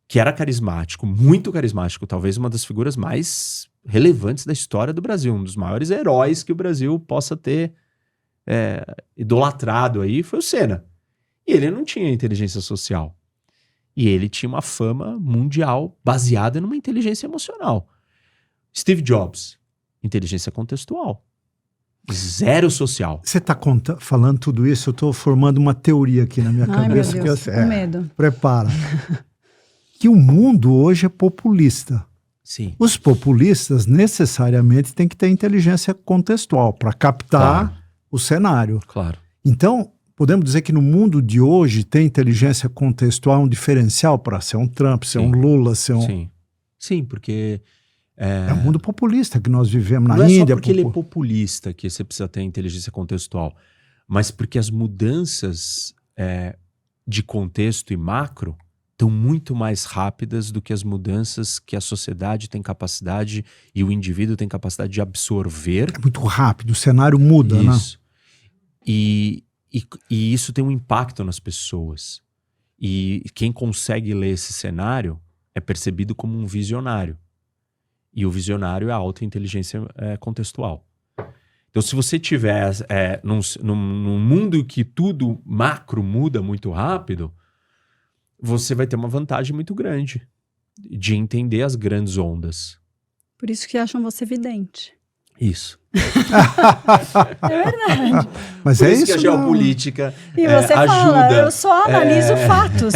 que era carismático, muito carismático, talvez uma das figuras mais relevantes da história do Brasil, um dos maiores heróis que o Brasil possa ter idolatrado aí, foi o Senna. E ele não tinha inteligência social. E ele tinha uma fama mundial baseada numa inteligência emocional. Steve Jobs, inteligência contextual. Zero social. Você está falando tudo isso, eu estou formando uma teoria aqui na minha cabeça. Meu Deus, com medo. Prepara. Que o mundo hoje é populista. Sim. Os populistas necessariamente têm que ter inteligência contextual para captar o cenário. Claro. Então, podemos dizer que no mundo de hoje tem inteligência contextual um diferencial para ser um Trump, ser um Lula, ser um... Sim. Sim, porque... É o mundo populista que nós vivemos na Não Índia. Não é só porque ele é populista que você precisa ter inteligência contextual, mas porque as mudanças de contexto e macro estão muito mais rápidas do que as mudanças que a sociedade tem capacidade e o indivíduo tem capacidade de absorver. É muito rápido, o cenário muda, Isso. E isso tem um impacto nas pessoas. E quem consegue ler esse cenário é percebido como um visionário. E o visionário é a alta inteligência contextual. Então, se você tiver num mundo que tudo macro muda muito rápido, você vai ter uma vantagem muito grande de entender as grandes ondas. Por isso que acham você vidente. Isso. É verdade. Mas Por é isso que isso a geopolítica E você fala, eu só analiso fatos.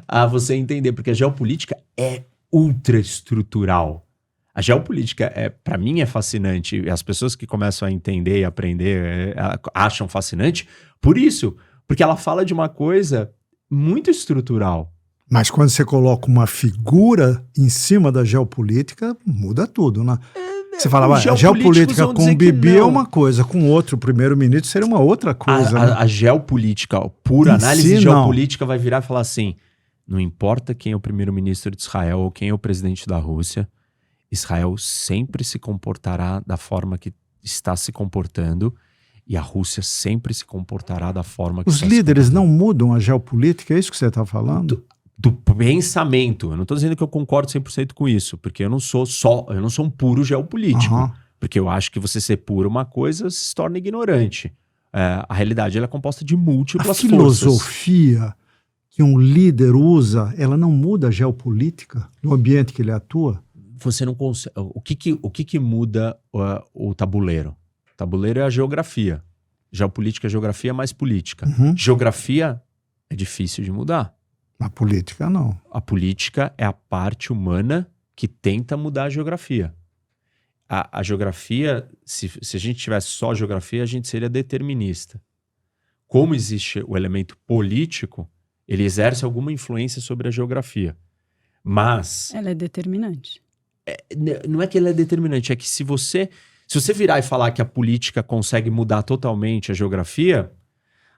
A você entender, porque a geopolítica é ultra estrutural. A geopolítica, para mim, é fascinante. As pessoas que começam a entender e aprender acham fascinante por isso. Porque ela fala de uma coisa muito estrutural. Mas quando você coloca uma figura em cima da geopolítica, muda tudo, né? Você fala, a geopolítica com o Bibi é uma coisa, com outro primeiro-ministro seria uma outra coisa. A geopolítica, pura análise geopolítica vai virar e falar assim, não importa quem é o primeiro-ministro de Israel ou quem é o presidente da Rússia, Israel sempre se comportará da forma que está se comportando e a Rússia sempre se comportará da forma que está se comportando. Os líderes não mudam a geopolítica, é isso que você está falando? Do pensamento. Eu não estou dizendo que eu concordo 100% com isso, porque eu não sou um puro geopolítico. Porque eu acho que você ser puro uma coisa se torna ignorante. A realidade ela é composta de múltiplas forças. A filosofia que um líder usa, ela não muda a geopolítica no ambiente que ele atua? Você não consegue. O que muda o tabuleiro? O tabuleiro é a geografia. Geopolítica é geografia mais política. Geografia é difícil de mudar. A política não. A política é a parte humana que tenta mudar a geografia. A geografia, se a gente tivesse só geografia, a gente seria determinista. Como existe o elemento político, ele exerce alguma influência sobre a geografia. Mas... ela é determinante. Não é que ela é determinante, é que se você virar e falar que a política consegue mudar totalmente a geografia...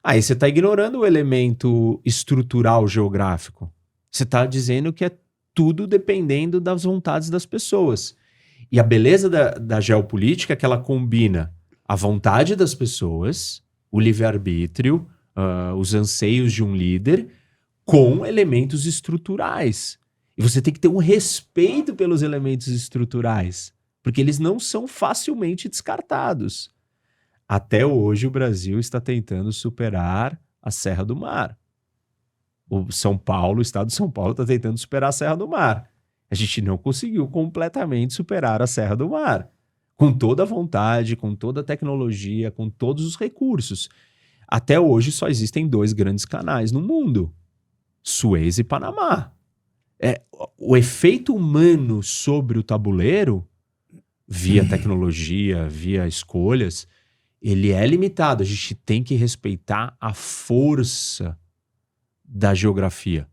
aí você está ignorando o elemento estrutural geográfico. Você está dizendo que é tudo dependendo das vontades das pessoas. E a beleza da geopolítica é que ela combina a vontade das pessoas, o livre-arbítrio, os anseios de um líder, com elementos estruturais. E você tem que ter um respeito pelos elementos estruturais, porque eles não são facilmente descartados. Até hoje o Brasil está tentando superar a Serra do Mar. O estado de São Paulo está tentando superar a Serra do Mar. A gente não conseguiu completamente superar a Serra do Mar. Com toda a vontade, com toda a tecnologia, com todos os recursos. Até hoje só existem 2 grandes canais no mundo. Suez e Panamá. O efeito humano sobre o tabuleiro, via tecnologia, via escolhas... ele é limitado, a gente tem que respeitar a força da geografia,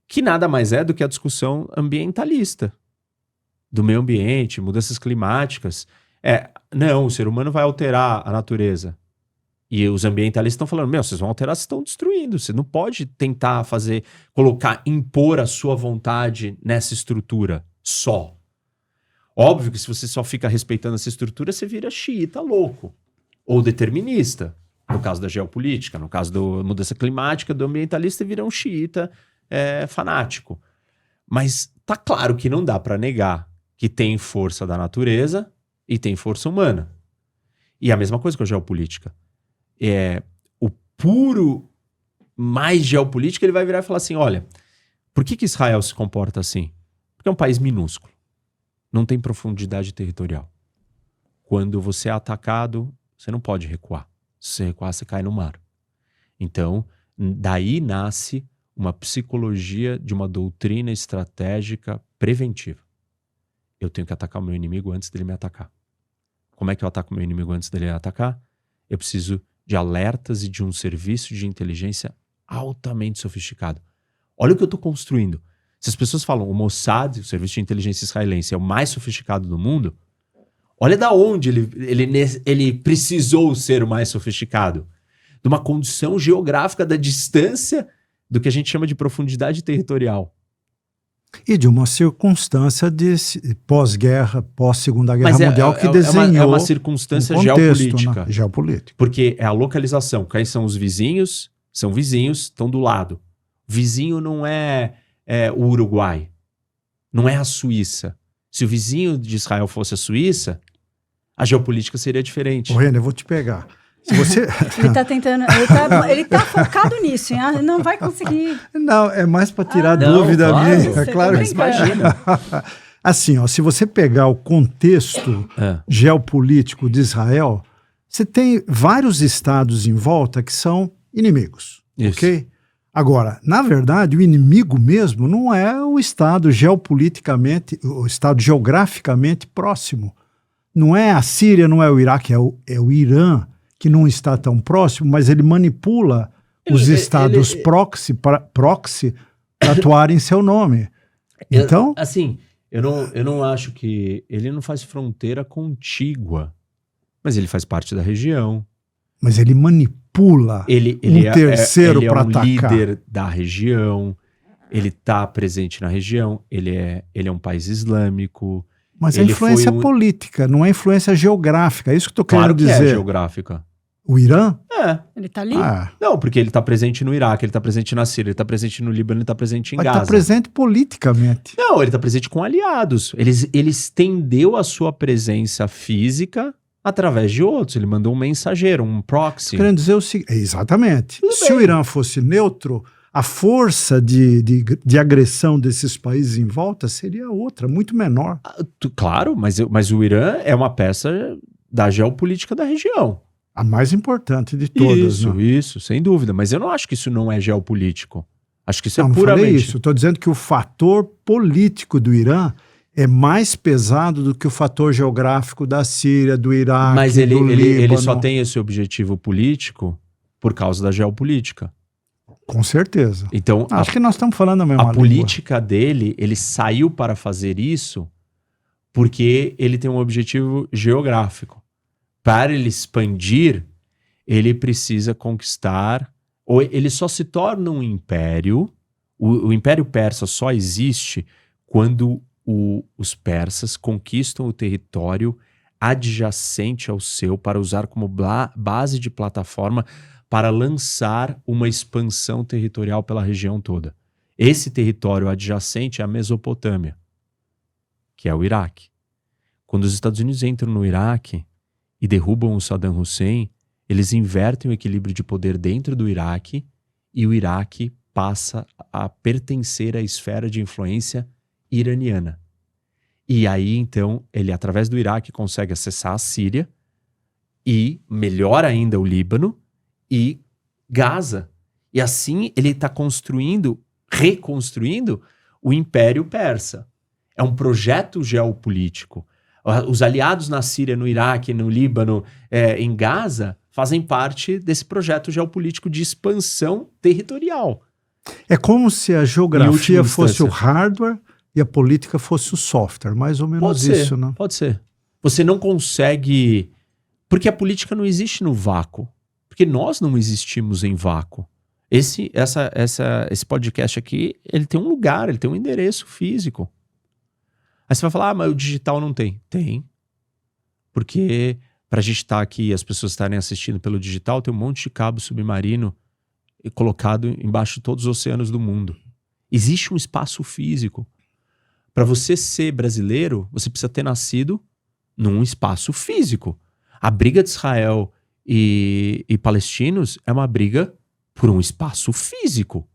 que nada mais é do que a discussão ambientalista, do meio ambiente, mudanças climáticas. Não, o ser humano vai alterar a natureza. E os ambientalistas estão falando, vocês vão alterar, vocês estão destruindo, você não pode tentar impor a sua vontade nessa estrutura só. Óbvio que se você só fica respeitando essa estrutura, você vira xiita louco. Ou determinista, no caso da geopolítica, no caso da mudança climática, do ambientalista vira um xiita fanático. Mas tá claro que não dá para negar que tem força da natureza e tem força humana. E a mesma coisa com a geopolítica. O puro mais geopolítica, ele vai virar e falar assim, olha, por que Israel se comporta assim? Porque é um país minúsculo. Não tem profundidade territorial. Quando você é atacado... você não pode recuar. Se você recuar, você cai no mar. Então, daí nasce uma psicologia de uma doutrina estratégica preventiva. Eu tenho que atacar o meu inimigo antes dele me atacar. Como é que eu ataco o meu inimigo antes dele me atacar? Eu preciso de alertas e de um serviço de inteligência altamente sofisticado. Olha o que eu estou construindo. Se as pessoas falam o Mossad, o serviço de inteligência israelense, é o mais sofisticado do mundo, olha da onde ele precisou ser o mais sofisticado. De uma condição geográfica da distância do que a gente chama de profundidade territorial. E de uma circunstância de pós-guerra, pós-Segunda Guerra Mas Mundial que desenhou é uma circunstância um contexto, geopolítica. né? Geopolítica. Porque é a localização. Quem são os vizinhos? São vizinhos, estão do lado. Vizinho não é o Uruguai. Não é a Suíça. Se o vizinho de Israel fosse a Suíça, a geopolítica seria diferente. Ô, René, eu vou te pegar. Se você... Ele tá tentando, ele tá focado nisso, hein? Não vai conseguir. Não, é mais para tirar não, dúvida claro. minha. Você Claro. tá Mas imagina. Assim, ó, se você pegar o contexto geopolítico de Israel, você tem vários estados em volta que são inimigos, Isso. ok? Agora, na verdade, o inimigo mesmo não é o estado geopoliticamente, o estado geograficamente próximo. Não é a Síria, não é o Iraque, é o Irã, que não está tão próximo, mas ele manipula os estados proxy para atuar em seu nome. Então, Assim, eu não acho que... Ele não faz fronteira contígua, mas ele faz parte da região. mas ele manipula Ele terceiro ele é para um atacar. líder da região, ele está presente na região, ele é um país islâmico. Mas é ele influência foi política, não é influência geográfica. É isso que eu estou Claro querendo que dizer. é geográfica. O Irã? Ele tá ali? Não, porque ele está presente no Iraque, ele está presente na Síria, ele está presente no Líbano, ele está presente em Mas Gaza. está presente politicamente. Não, ele está presente com aliados. Ele estendeu a sua presença física através de outros. Ele mandou um mensageiro, um proxy. Querendo dizer o seguinte, exatamente. Tudo Se bem. o Irã fosse neutro, a força de agressão desses países em volta seria outra, muito menor. Claro, mas o Irã é uma peça da geopolítica da região. A mais importante de todas. Isso, sem dúvida. Mas eu não acho que isso não é geopolítico. Acho que isso Não, é não puramente... falei isso. Estou dizendo que o fator político do Irã é mais pesado do que o fator geográfico da Síria, do Iraque, Mas do ele Líbano. só tem esse objetivo político por causa da geopolítica. Com certeza. Então, Acho que nós estamos falando a mesma a língua. política dele, ele saiu para fazer isso porque ele tem um objetivo geográfico. Para ele expandir, ele precisa conquistar, ou ele só se torna um império. O Império Persa só existe quando os persas conquistam o território adjacente ao seu para usar como base de plataforma para lançar uma expansão territorial pela região toda. Esse território adjacente é a Mesopotâmia, que é o Iraque. Quando os Estados Unidos entram no Iraque e derrubam o Saddam Hussein, eles invertem o equilíbrio de poder dentro do Iraque e o Iraque passa a pertencer à esfera de influência iraniana. E aí, então, ele, através do Iraque, consegue acessar a Síria e, melhor ainda, o Líbano e Gaza. E assim, ele está reconstruindo o Império Persa. É um projeto geopolítico. Os aliados na Síria, no Iraque, no Líbano, em Gaza, fazem parte desse projeto geopolítico de expansão territorial. É como se a geografia última fosse o instância. hardware e a política fosse o software. Mais ou menos isso, né? Pode ser. Você não consegue... Porque a política não existe no vácuo. Porque nós não existimos em vácuo. Esse podcast aqui, ele tem um lugar, ele tem um endereço físico. Aí você vai falar, mas o digital não tem. Tem. Porque para a gente estar aqui e as pessoas estarem assistindo pelo digital, tem um monte de cabo submarino colocado embaixo de todos os oceanos do mundo. Existe um espaço físico. Para você ser brasileiro, você precisa ter nascido num espaço físico. A briga de Israel e palestinos é uma briga por um espaço físico.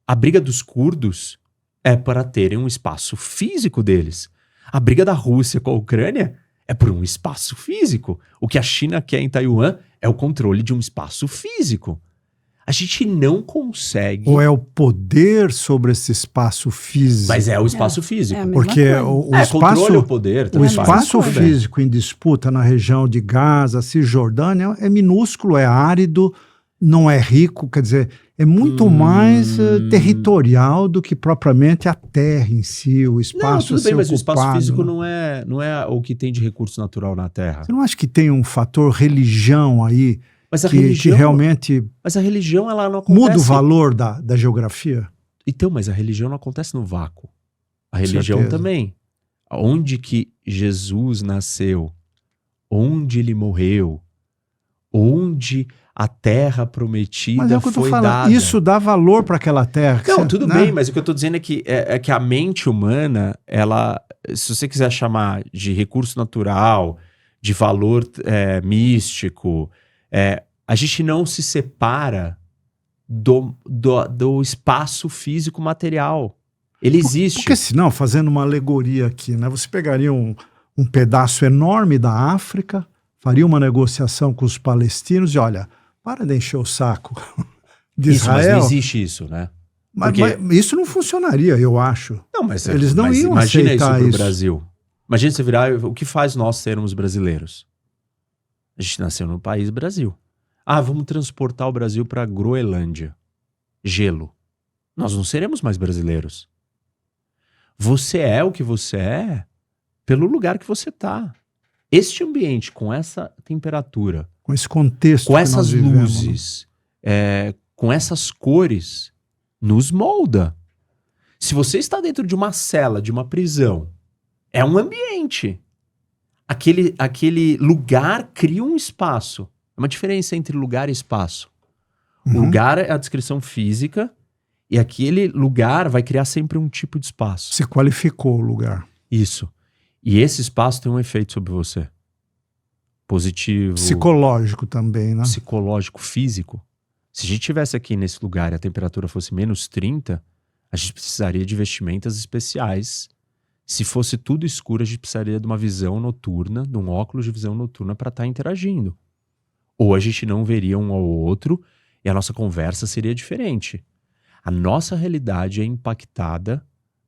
A briga dos curdos é para terem um espaço físico deles. A briga da Rússia com a Ucrânia é por um espaço físico. O que a China quer em Taiwan é o controle de um espaço físico. A gente não consegue... Ou é o poder sobre esse espaço físico? Mas é o espaço físico. É a mesma Porque coisa. o Controle espaço, é o poder. o também espaço faz. físico em disputa na região de Gaza, Cisjordânia, é minúsculo, é árido, não é rico, quer dizer, é muito mais territorial do que propriamente a terra em si, o Não, espaço tudo a ser bem, mas o espaço ocupado, físico né? não é o que tem de recurso natural na Terra. Você não acha que tem um fator religião aí Mas a que realmente Mas a religião, ela não acontece... muda o valor da geografia? Então, mas a religião não acontece no vácuo. A religião Certeza. também. Onde que Jesus nasceu, onde ele morreu, onde a terra prometida Mas é o que eu tô foi falando. dada. Isso dá valor para aquela terra. Não, tudo né? bem, mas o que eu tô dizendo é que a mente humana, ela, se você quiser chamar de recurso natural, de valor místico, a gente não se separa do espaço físico material. Ele existe. Porque senão, fazendo uma alegoria aqui, né? Você pegaria um pedaço enorme da África, faria uma negociação com os palestinos e olha, para de encher o saco de Isso, mas Israel. não existe isso, né? Mas isso não funcionaria, eu acho. Não, mas eles não iam imagina isso aceitar pro isso. Brasil. Imagina você virar, o que faz nós sermos brasileiros? A gente nasceu no país Brasil. Ah, vamos transportar o Brasil para Groenlândia. Gelo. Nós não seremos mais brasileiros. Você é o que você é pelo lugar que você tá. Este ambiente, com essa temperatura, Com esse contexto com que essas nós vivemos, luzes, com essas cores, nos molda. Se você está dentro de uma cela, de uma prisão, é um ambiente. Aquele lugar cria um espaço. É uma diferença entre lugar e espaço. O lugar é a descrição física e aquele lugar vai criar sempre um tipo de espaço. Se qualificou o lugar. Isso. E esse espaço tem um efeito sobre você. Positivo. Psicológico também, né? Psicológico, físico. Se a gente estivesse aqui nesse lugar e a temperatura fosse menos 30, a gente precisaria de vestimentas especiais. Se fosse tudo escuro, a gente precisaria de uma visão noturna, de um óculos de visão noturna para estar interagindo. Ou a gente não veria um ao outro e a nossa conversa seria diferente. A nossa realidade é impactada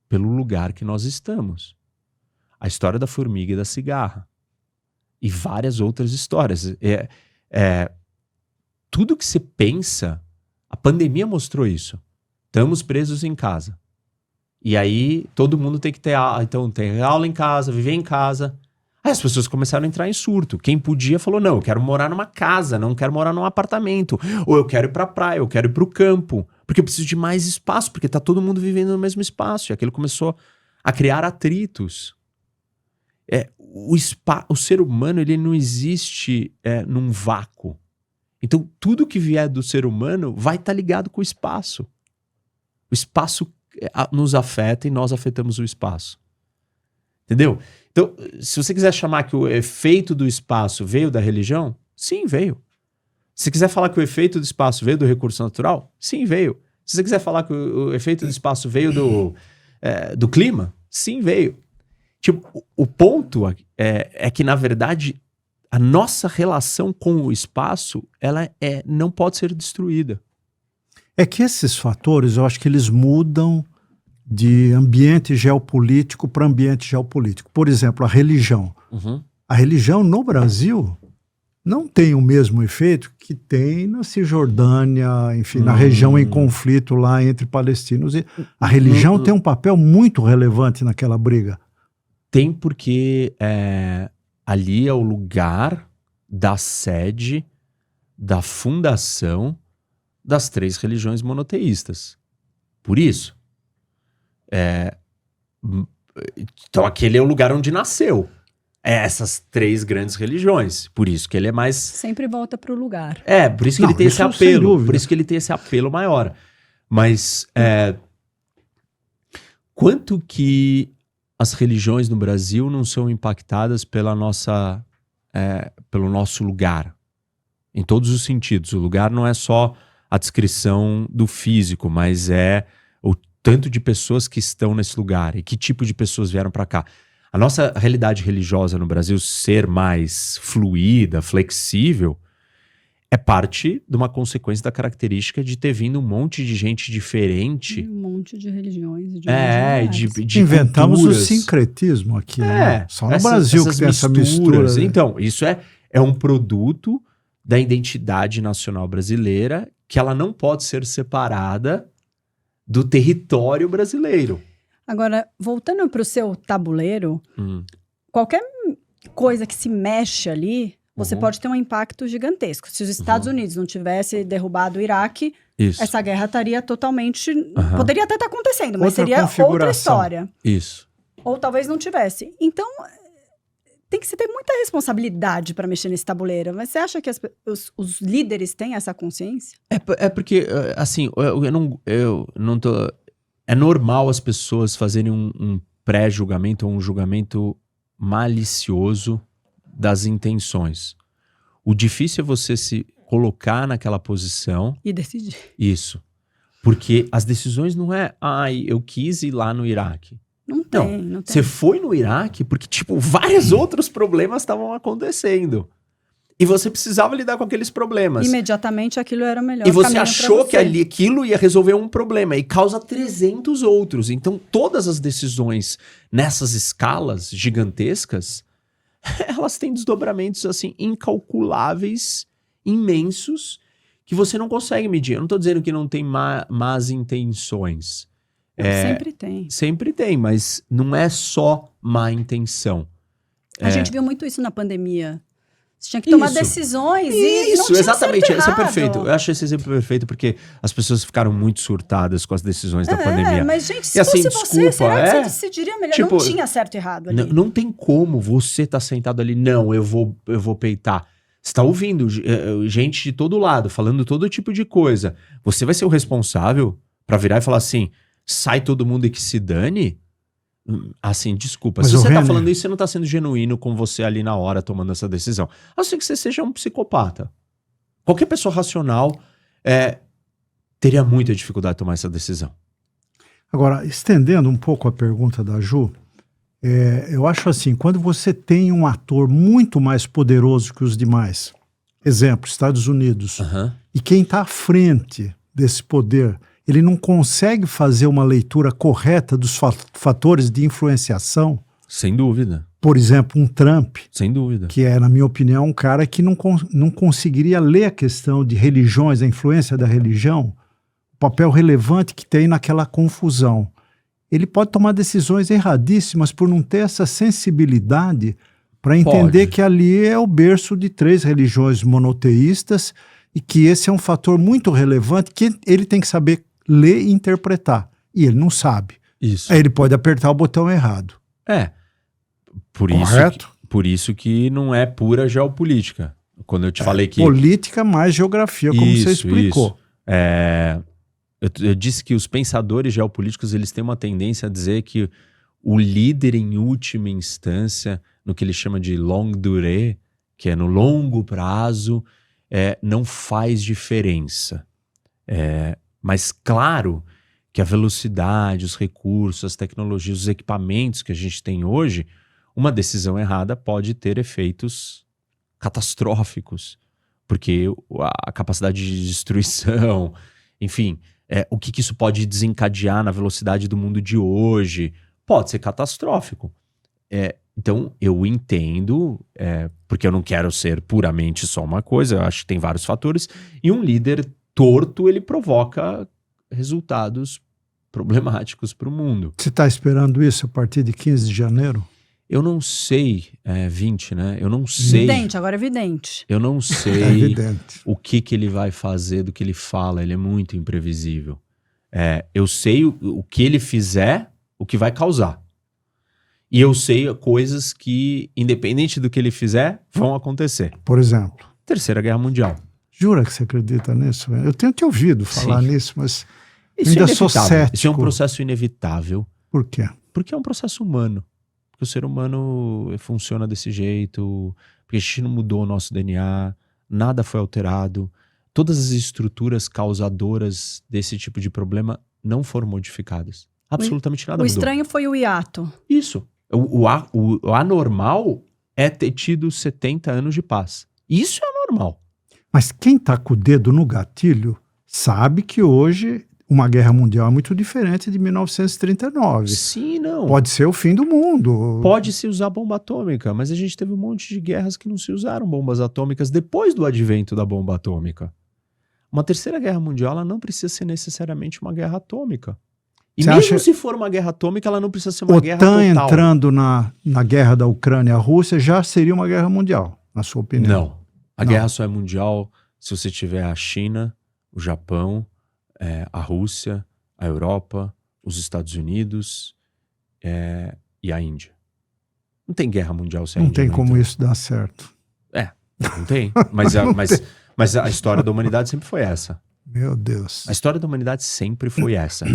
pelo lugar que nós estamos. A história da formiga e da cigarra. E várias outras histórias. Tudo que você pensa, a pandemia mostrou isso. Estamos presos em casa. E aí todo mundo tem que ter aula. Então tem aula em casa, viver em casa. Aí as pessoas começaram a entrar em surto. Quem podia falou, não, eu quero morar numa casa, não quero morar num apartamento. Ou eu quero ir pra praia, eu quero ir pro campo. Porque eu preciso de mais espaço, porque tá todo mundo vivendo no mesmo espaço. E aquilo começou a criar atritos. O ser humano, ele não existe num vácuo. Então tudo que vier do ser humano vai estar ligado com o espaço. O espaço nos afeta e nós afetamos o espaço. Entendeu? Então, se você quiser chamar que o efeito do espaço veio da religião, sim, veio. Se você quiser falar que o efeito do espaço veio do recurso natural, sim, veio. Se você quiser falar que o efeito do espaço veio do clima, sim, veio. Tipo, o ponto é que, na verdade, a nossa relação com o espaço, ela não pode ser destruída. É que esses fatores, eu acho que eles mudam de ambiente geopolítico para ambiente geopolítico. Por exemplo, a religião. Uhum. A religião no Brasil não tem o mesmo efeito que tem na Cisjordânia, enfim, na região em conflito lá entre palestinos. E a religião tem um papel muito relevante naquela briga. Tem porque ali é o lugar da sede, da fundação das 3 religiões monoteístas. Por isso. Então aquele é o lugar onde nasceu essas 3 grandes religiões. Por isso que ele é mais... Sempre volta pro lugar. Por isso que ele tem esse apelo. Por isso que ele tem esse apelo maior. Mas quanto que as religiões no Brasil não são impactadas pelo nosso lugar? Em todos os sentidos. O lugar não é só a descrição do físico, mas é o tanto de pessoas que estão nesse lugar e que tipo de pessoas vieram para cá. A nossa realidade religiosa no Brasil ser mais fluida, flexível, é parte de uma consequência da característica de ter vindo um monte de gente diferente. Um monte de religiões. De inventamos culturas. o sincretismo aqui. Né? Só no Brasil que tem essa mistura. mistura. Então, isso é um produto da identidade nacional brasileira que ela não pode ser separada do território brasileiro. Agora, voltando para o seu tabuleiro, qualquer coisa que se mexe ali, você pode ter um impacto gigantesco. Se os Estados Unidos não tivesse derrubado o Iraque, Isso. essa guerra estaria totalmente... Poderia até estar acontecendo, mas Outra seria outra configuração. história. Isso. Ou talvez não tivesse. Então, tem que se ter muita responsabilidade para mexer nesse tabuleiro. Mas você acha que os líderes têm essa consciência? É porque, assim, eu não tô... É normal as pessoas fazerem um pré-julgamento ou um julgamento malicioso das intenções. O difícil é você se colocar naquela posição. E decidir. Isso. Porque as decisões não é, eu quis ir lá no Iraque. Não tem. Você foi no Iraque porque, tipo, vários outros problemas estavam acontecendo. E você precisava lidar com aqueles problemas. Imediatamente aquilo era o melhor. E você caminho achou pra você. que aquilo ia resolver um problema e causa 300 outros. Então, todas as decisões nessas escalas gigantescas, elas têm desdobramentos, assim, incalculáveis, imensos, que você não consegue medir. Eu não estou dizendo que não tem más intenções. Sempre tem. Sempre tem, mas não é só má intenção. A gente viu muito isso na pandemia. Você tinha que tomar decisões e não tinha exatamente, certo isso é errado. perfeito. Eu acho esse exemplo perfeito porque as pessoas ficaram muito surtadas com as decisões da pandemia. Mas, gente, se assim, fosse você, desculpa, será que você decidiria melhor? Tipo, não tinha certo e errado ali. Não tem como você tá sentado ali, não, eu vou peitar. Você tá ouvindo gente de todo lado, falando todo tipo de coisa. Você vai ser o responsável pra virar e falar assim, sai todo mundo e que se dane? Assim, desculpa. Mas se você tá Renner, falando isso, você não tá sendo genuíno com você ali na hora tomando essa decisão. A não ser que você seja um psicopata. Qualquer pessoa racional teria muita dificuldade de tomar essa decisão. Agora, estendendo um pouco a pergunta da Ju, eu acho assim, quando você tem um ator muito mais poderoso que os demais, exemplo, Estados Unidos, e quem está à frente desse poder, ele não consegue fazer uma leitura correta dos fatores de influenciação. Sem dúvida. Por exemplo, um Trump, Sem dúvida. que é, na minha opinião, um cara que não conseguiria ler a questão de religiões, a influência da religião, o papel relevante que tem naquela confusão. Ele pode tomar decisões erradíssimas por não ter essa sensibilidade para entender que ali é o berço de 3 religiões monoteístas e que esse é um fator muito relevante que ele tem que saber ler e interpretar. E ele não sabe. Isso. Aí ele pode apertar o botão errado. Por isso que não é pura geopolítica. Quando eu te falei que... Política mais geografia, como você explicou. Eu disse que os pensadores geopolíticos eles têm uma tendência a dizer que o líder em última instância, no que ele chama de longue durée, que é no longo prazo, não faz diferença. Mas claro que a velocidade, os recursos, as tecnologias, os equipamentos que a gente tem hoje, uma decisão errada pode ter efeitos catastróficos, porque a capacidade de destruição, enfim, o que isso pode desencadear na velocidade do mundo de hoje, pode ser catastrófico. Então, eu entendo, porque eu não quero ser puramente só uma coisa, eu acho que tem vários fatores, e um líder torto, ele provoca resultados problemáticos para o mundo. Você está esperando isso a partir de 15 de janeiro? Eu não sei, 20, né? Eu não sei. Evidente, agora é evidente. Eu não sei evidente. o que ele vai fazer do que ele fala, ele é muito imprevisível. Eu sei o que ele fizer, o que vai causar. E eu sei coisas que, independente do que ele fizer, vão acontecer. Por exemplo? Terceira Guerra Mundial. Jura que você acredita nisso? Eu tenho te ouvido falar nisso, mas isso ainda sou cético. Isso é um processo inevitável. Por quê? Porque é um processo humano. Porque o ser humano funciona desse jeito, porque a gente não mudou o nosso DNA, nada foi alterado. Todas as estruturas causadoras desse tipo de problema não foram modificadas. Absolutamente nada mudou. O estranho foi o hiato. Isso. O anormal é ter tido 70 anos de paz. Isso é anormal. Mas quem está com o dedo no gatilho sabe que hoje uma guerra mundial é muito diferente de 1939. Sim, não. Pode ser o fim do mundo. Pode se usar bomba atômica, mas a gente teve um monte de guerras que não se usaram bombas atômicas depois do advento da bomba atômica. Uma terceira guerra mundial ela não precisa ser necessariamente uma guerra atômica. E Você mesmo acha... se for uma guerra atômica, ela não precisa ser uma guerra total. total. Entrando na guerra da Ucrânia e a Rússia já seria uma guerra mundial. na sua opinião? Não. A guerra só é mundial se você tiver a China, o Japão, a Rússia, a Europa, os Estados Unidos e a Índia. Não tem guerra mundial se a Não Índia tem não como entrar. isso dar certo. Não tem. Mas a história da humanidade sempre foi essa. Meu Deus. A história da humanidade sempre foi essa.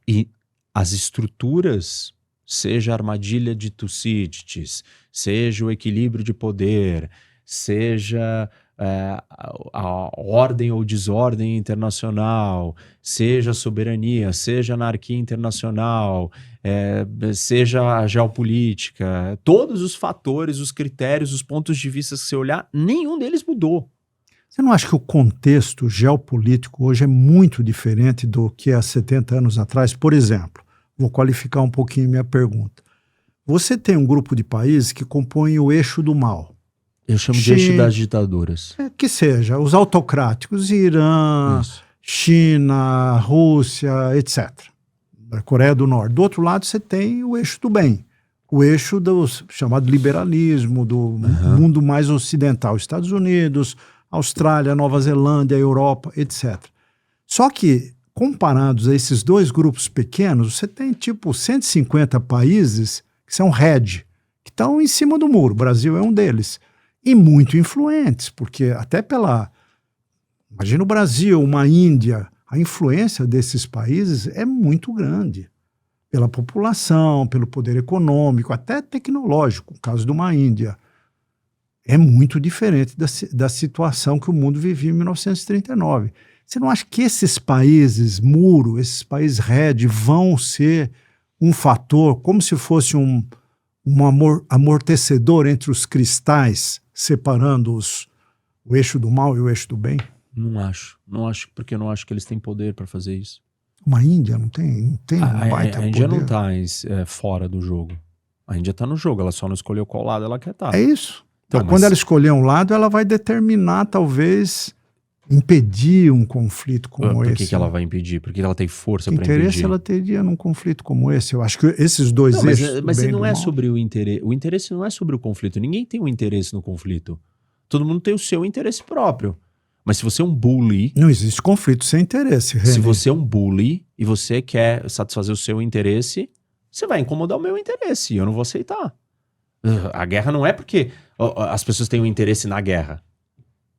E as estruturas, seja a armadilha de Tucídides, seja o equilíbrio de poder, seja a ordem ou desordem internacional, seja a soberania, seja a anarquia internacional, seja a geopolítica, todos os fatores, os critérios, os pontos de vista que você olhar, nenhum deles mudou. Você não acha que o contexto geopolítico hoje é muito diferente do que há 70 anos atrás? Por exemplo, vou qualificar um pouquinho minha pergunta. Você tem um grupo de países que compõem o eixo do mal. Eu chamo de eixo das ditaduras. Que seja, os autocráticos, Irã, Isso. China, Rússia, etc. A Coreia do Norte. Do outro lado, você tem o eixo do bem. O eixo do chamado liberalismo, do mundo mais ocidental. Estados Unidos, Austrália, Nova Zelândia, Europa, etc. Só que, comparados a esses dois grupos pequenos, você tem tipo 150 países que são red, que estão em cima do muro. O Brasil é um deles. E muito influentes, porque até imagina o Brasil, uma Índia, a influência desses países é muito grande. Pela população, pelo poder econômico, até tecnológico, no caso de uma Índia. É muito diferente da situação que o mundo vivia em 1939. Você não acha que esses países muro, esses países red, vão ser um fator, como se fosse um amortecedor entre os cristais, separando o eixo do mal e o eixo do bem? Não acho, porque eu não acho que eles têm poder para fazer isso. Uma Índia não tem um baita A Índia poder. não está fora do jogo. A Índia está no jogo, ela só não escolheu qual lado ela quer estar. É isso. Então, Quando ela escolher um lado, ela vai determinar, talvez, impedir um conflito como Por esse. que ela vai impedir? Porque ela tem força Que para interesse impedir. ela teria num conflito como esse? Eu acho que esses dois Não, eixos do mas bem e não do é mal, sobre o interesse. O interesse não é sobre o conflito. Ninguém tem um interesse no conflito. Todo mundo tem o seu interesse próprio. Mas se você é um bully, não existe conflito sem interesse, René. se você é um bully e você quer satisfazer o seu interesse, você vai incomodar o meu interesse e eu não vou aceitar. A guerra não é porque as pessoas têm um interesse na guerra.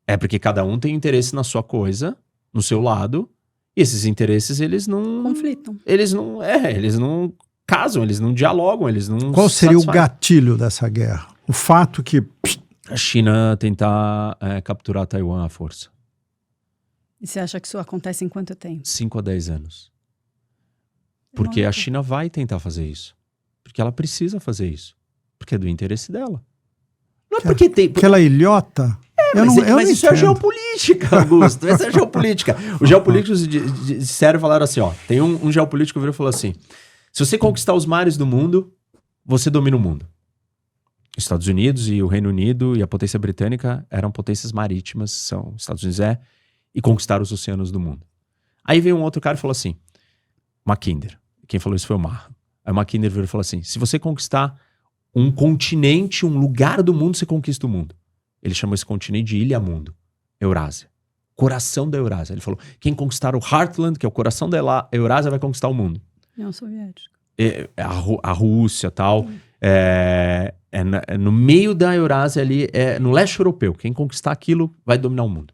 É porque cada um tem interesse na sua coisa, no seu lado, e esses interesses, eles não... Conflitam. Eles não casam, eles não dialogam, eles não... Qual seria o satisfazem. gatilho dessa guerra? O fato que... A China tentar capturar Taiwan à força. E você acha que isso acontece em quanto tempo? 5 a 10 anos. Porque a China vai tentar fazer isso. Porque ela precisa fazer isso. Porque é do interesse dela. Não é porque tem... Aquela ilhota... Mas isso é geopolítica, Augusto. Essa é geopolítica. Os geopolíticos disseram e falaram assim, ó. Tem um geopolítico que virou e falou assim: se você conquistar os mares do mundo, você domina o mundo. Os Estados Unidos e o Reino Unido e a potência britânica eram potências marítimas, os Estados Unidos e conquistaram os oceanos do mundo. Aí veio um outro cara e falou assim, Mackinder. Quem falou isso foi o Marra. Aí o Mackinder virou e falou assim: se você conquistar um continente, um lugar do mundo, você conquista o mundo. Ele chamou esse continente de Ilha Mundo, Eurásia. Coração da Eurásia. Ele falou, quem conquistar o Heartland, que é o coração da Eurásia, vai conquistar o mundo. União Soviética. A Rússia e tal. No meio da Eurásia ali, no leste europeu. Quem conquistar aquilo vai dominar o mundo.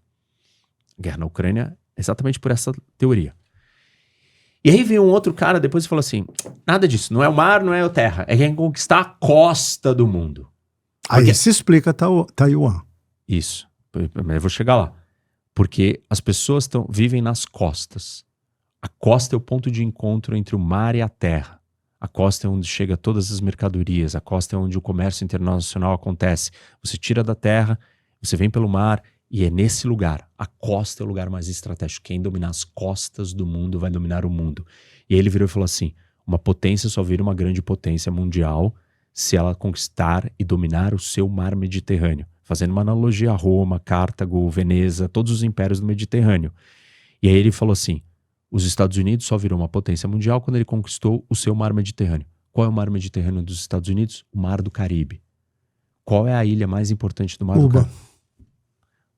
A guerra na Ucrânia, exatamente por essa teoria. E aí veio um outro cara depois e falou assim, nada disso, não é o mar, não é a terra, é quem conquistar a costa do mundo. Aí se explica Taiwan. Isso, mas eu vou chegar lá. Porque as pessoas vivem nas costas. A costa é o ponto de encontro entre o mar e a terra. A costa é onde chega todas as mercadorias. A costa é onde o comércio internacional acontece. Você tira da terra, você vem pelo mar e é nesse lugar. A costa é o lugar mais estratégico. Quem dominar as costas do mundo vai dominar o mundo. E aí ele virou e falou assim, uma potência só vira uma grande potência mundial se ela conquistar e dominar o seu mar Mediterrâneo. Fazendo uma analogia a Roma, Cartago, Veneza, todos os impérios do Mediterrâneo. E aí ele falou assim, os Estados Unidos só virou uma potência mundial quando ele conquistou o seu mar Mediterrâneo. Qual é o mar Mediterrâneo dos Estados Unidos? O Mar do Caribe. Qual é a ilha mais importante do Mar do Cuba. Caribe?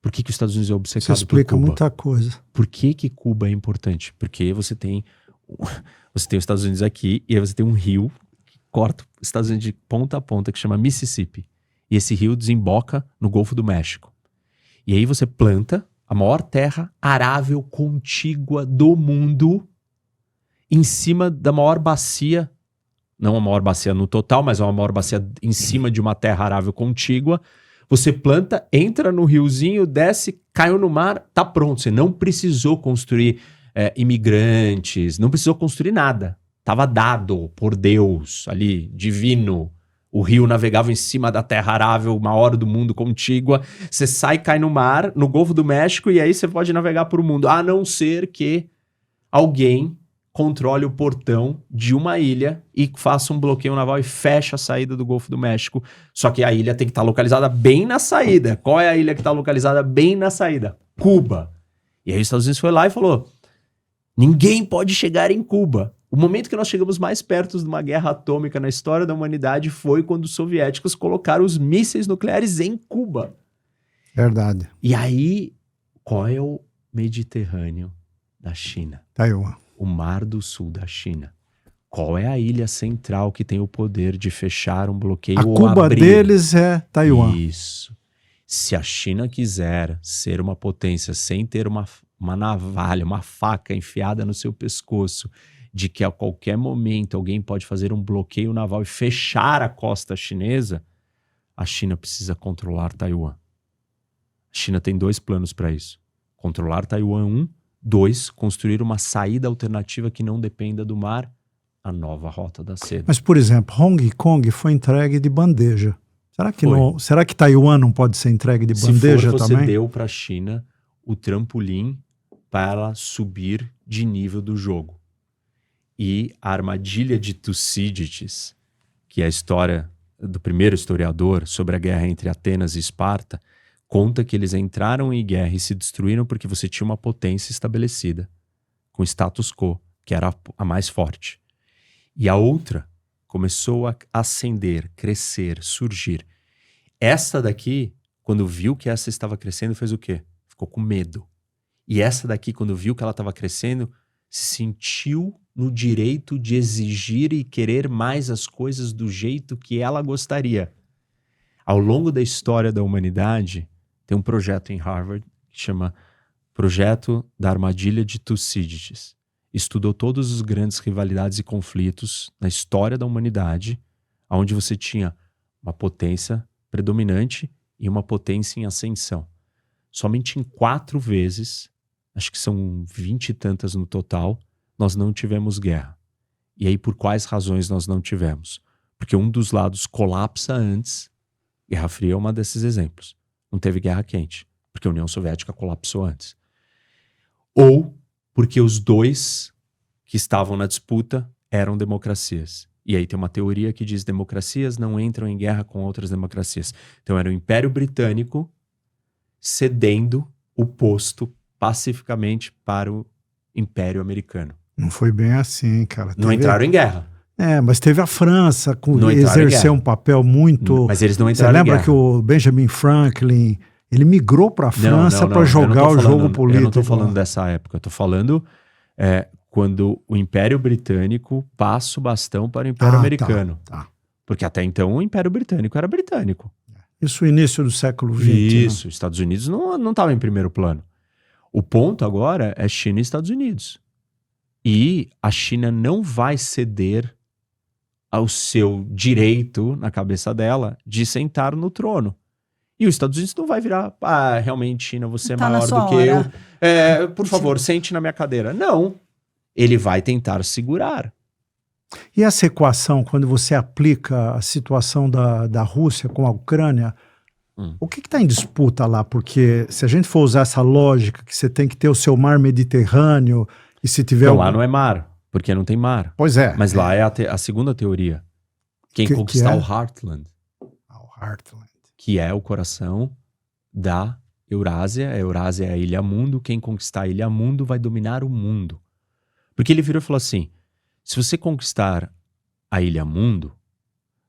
Por que os Estados Unidos é Isso obcecado por explica Cuba? muita coisa. Por que Cuba é importante? Porque você tem os Estados Unidos aqui e aí você tem um rio que corta os Estados Unidos de ponta a ponta que chama Mississippi. E esse rio desemboca no Golfo do México. E aí você planta a maior terra arável contígua do mundo em cima da maior bacia, não a maior bacia no total, mas uma maior bacia em cima de uma terra arável contígua. Você planta, entra no riozinho, desce, caiu no mar, tá pronto. Você não precisou construir imigrantes, não precisou construir nada. Tava dado por Deus ali, divino. O rio navegava em cima da terra arável, maior do mundo, contígua. Você sai, cai no mar, no Golfo do México, e aí você pode navegar por o mundo. A não ser que alguém controle o portão de uma ilha e faça um bloqueio naval e feche a saída do Golfo do México. Só que a ilha tem que estar localizada bem na saída. Qual é a ilha que está localizada bem na saída? Cuba. E aí os Estados Unidos foi lá e falou: ninguém pode chegar em Cuba. O momento que nós chegamos mais perto de uma guerra atômica na história da humanidade foi quando os soviéticos colocaram os mísseis nucleares em Cuba. Verdade. E aí, qual é o Mediterrâneo da China? Taiwan. O Mar do Sul da China. Qual é a ilha central que tem o poder de fechar um bloqueio A ou Cuba abrir? deles é Taiwan. Isso. Se a China quiser ser uma potência sem ter uma navalha, uma faca enfiada no seu pescoço, de que a qualquer momento alguém pode fazer um bloqueio naval e fechar a costa chinesa, a China precisa controlar Taiwan. A China tem 2 planos para isso. Controlar Taiwan, 1. 2, construir uma saída alternativa que não dependa do mar, a nova Rota da Seda. Mas, por exemplo, Hong Kong foi entregue de bandeja. Será que Taiwan não pode ser entregue de bandeja Se for, você também? deu para a China o trampolim para ela subir de nível do jogo. E a armadilha de Tucídides, que é a história do primeiro historiador sobre a guerra entre Atenas e Esparta, conta que eles entraram em guerra e se destruíram porque você tinha uma potência estabelecida, com status quo, que era a mais forte. E a outra começou a ascender, crescer, surgir. Essa daqui, quando viu que essa estava crescendo, fez o quê? Ficou com medo. E essa daqui, quando viu que ela estava crescendo, se sentiu no direito de exigir e querer mais as coisas do jeito que ela gostaria. Ao longo da história da humanidade, tem um projeto em Harvard que chama Projeto da Armadilha de Tucídides. Estudou todas as grandes rivalidades e conflitos na história da humanidade, onde você tinha uma potência predominante e uma potência em ascensão. Somente em 4 vezes, acho que são 20 e tantas no total, nós não tivemos guerra. E aí por quais razões nós não tivemos? Porque um dos lados colapsa antes. Guerra Fria é um desses exemplos. Não teve guerra quente, porque a União Soviética colapsou antes. Ou porque os 2 que estavam na disputa eram democracias. E aí tem uma teoria que diz que democracias não entram em guerra com outras democracias. Então era o Império Britânico cedendo o posto pacificamente para o Império Americano. Não foi bem assim, cara. Não entraram em guerra. Mas teve a França que Não entraram em exerceu guerra. um papel muito... Mas eles não Você entraram em lembra guerra. que o Benjamin Franklin, ele migrou para a França para eu jogar não o tô jogo falando- político. Eu não estou falando dessa época. Eu estou falando quando o Império Britânico passa o bastão para o Império Americano. Tá. Porque até então o Império Britânico era britânico. Isso no início do século XX. Isso, os Estados Unidos não estavam em primeiro plano. O ponto agora é China e Estados Unidos. E a China não vai ceder ao seu direito, na cabeça dela, de sentar no trono. E os Estados Unidos não vai virar, realmente, China, você é Tá na maior sua do que hora. eu. Por favor, sente na minha cadeira. Não. Ele vai tentar segurar. E essa equação, quando você aplica a situação da Rússia com a Ucrânia, o que está em disputa lá? Porque se a gente for usar essa lógica que você tem que ter o seu mar Mediterrâneo e se tiver... Então lá não é mar, porque não tem mar. Pois é. Mas lá é a segunda teoria. Quem Que conquistar é? o Heartland, O Heartland. que é o coração da Eurásia. A Eurásia é a Ilha Mundo. Quem conquistar a Ilha Mundo vai dominar o mundo. Porque ele virou e falou assim, se você conquistar a Ilha Mundo,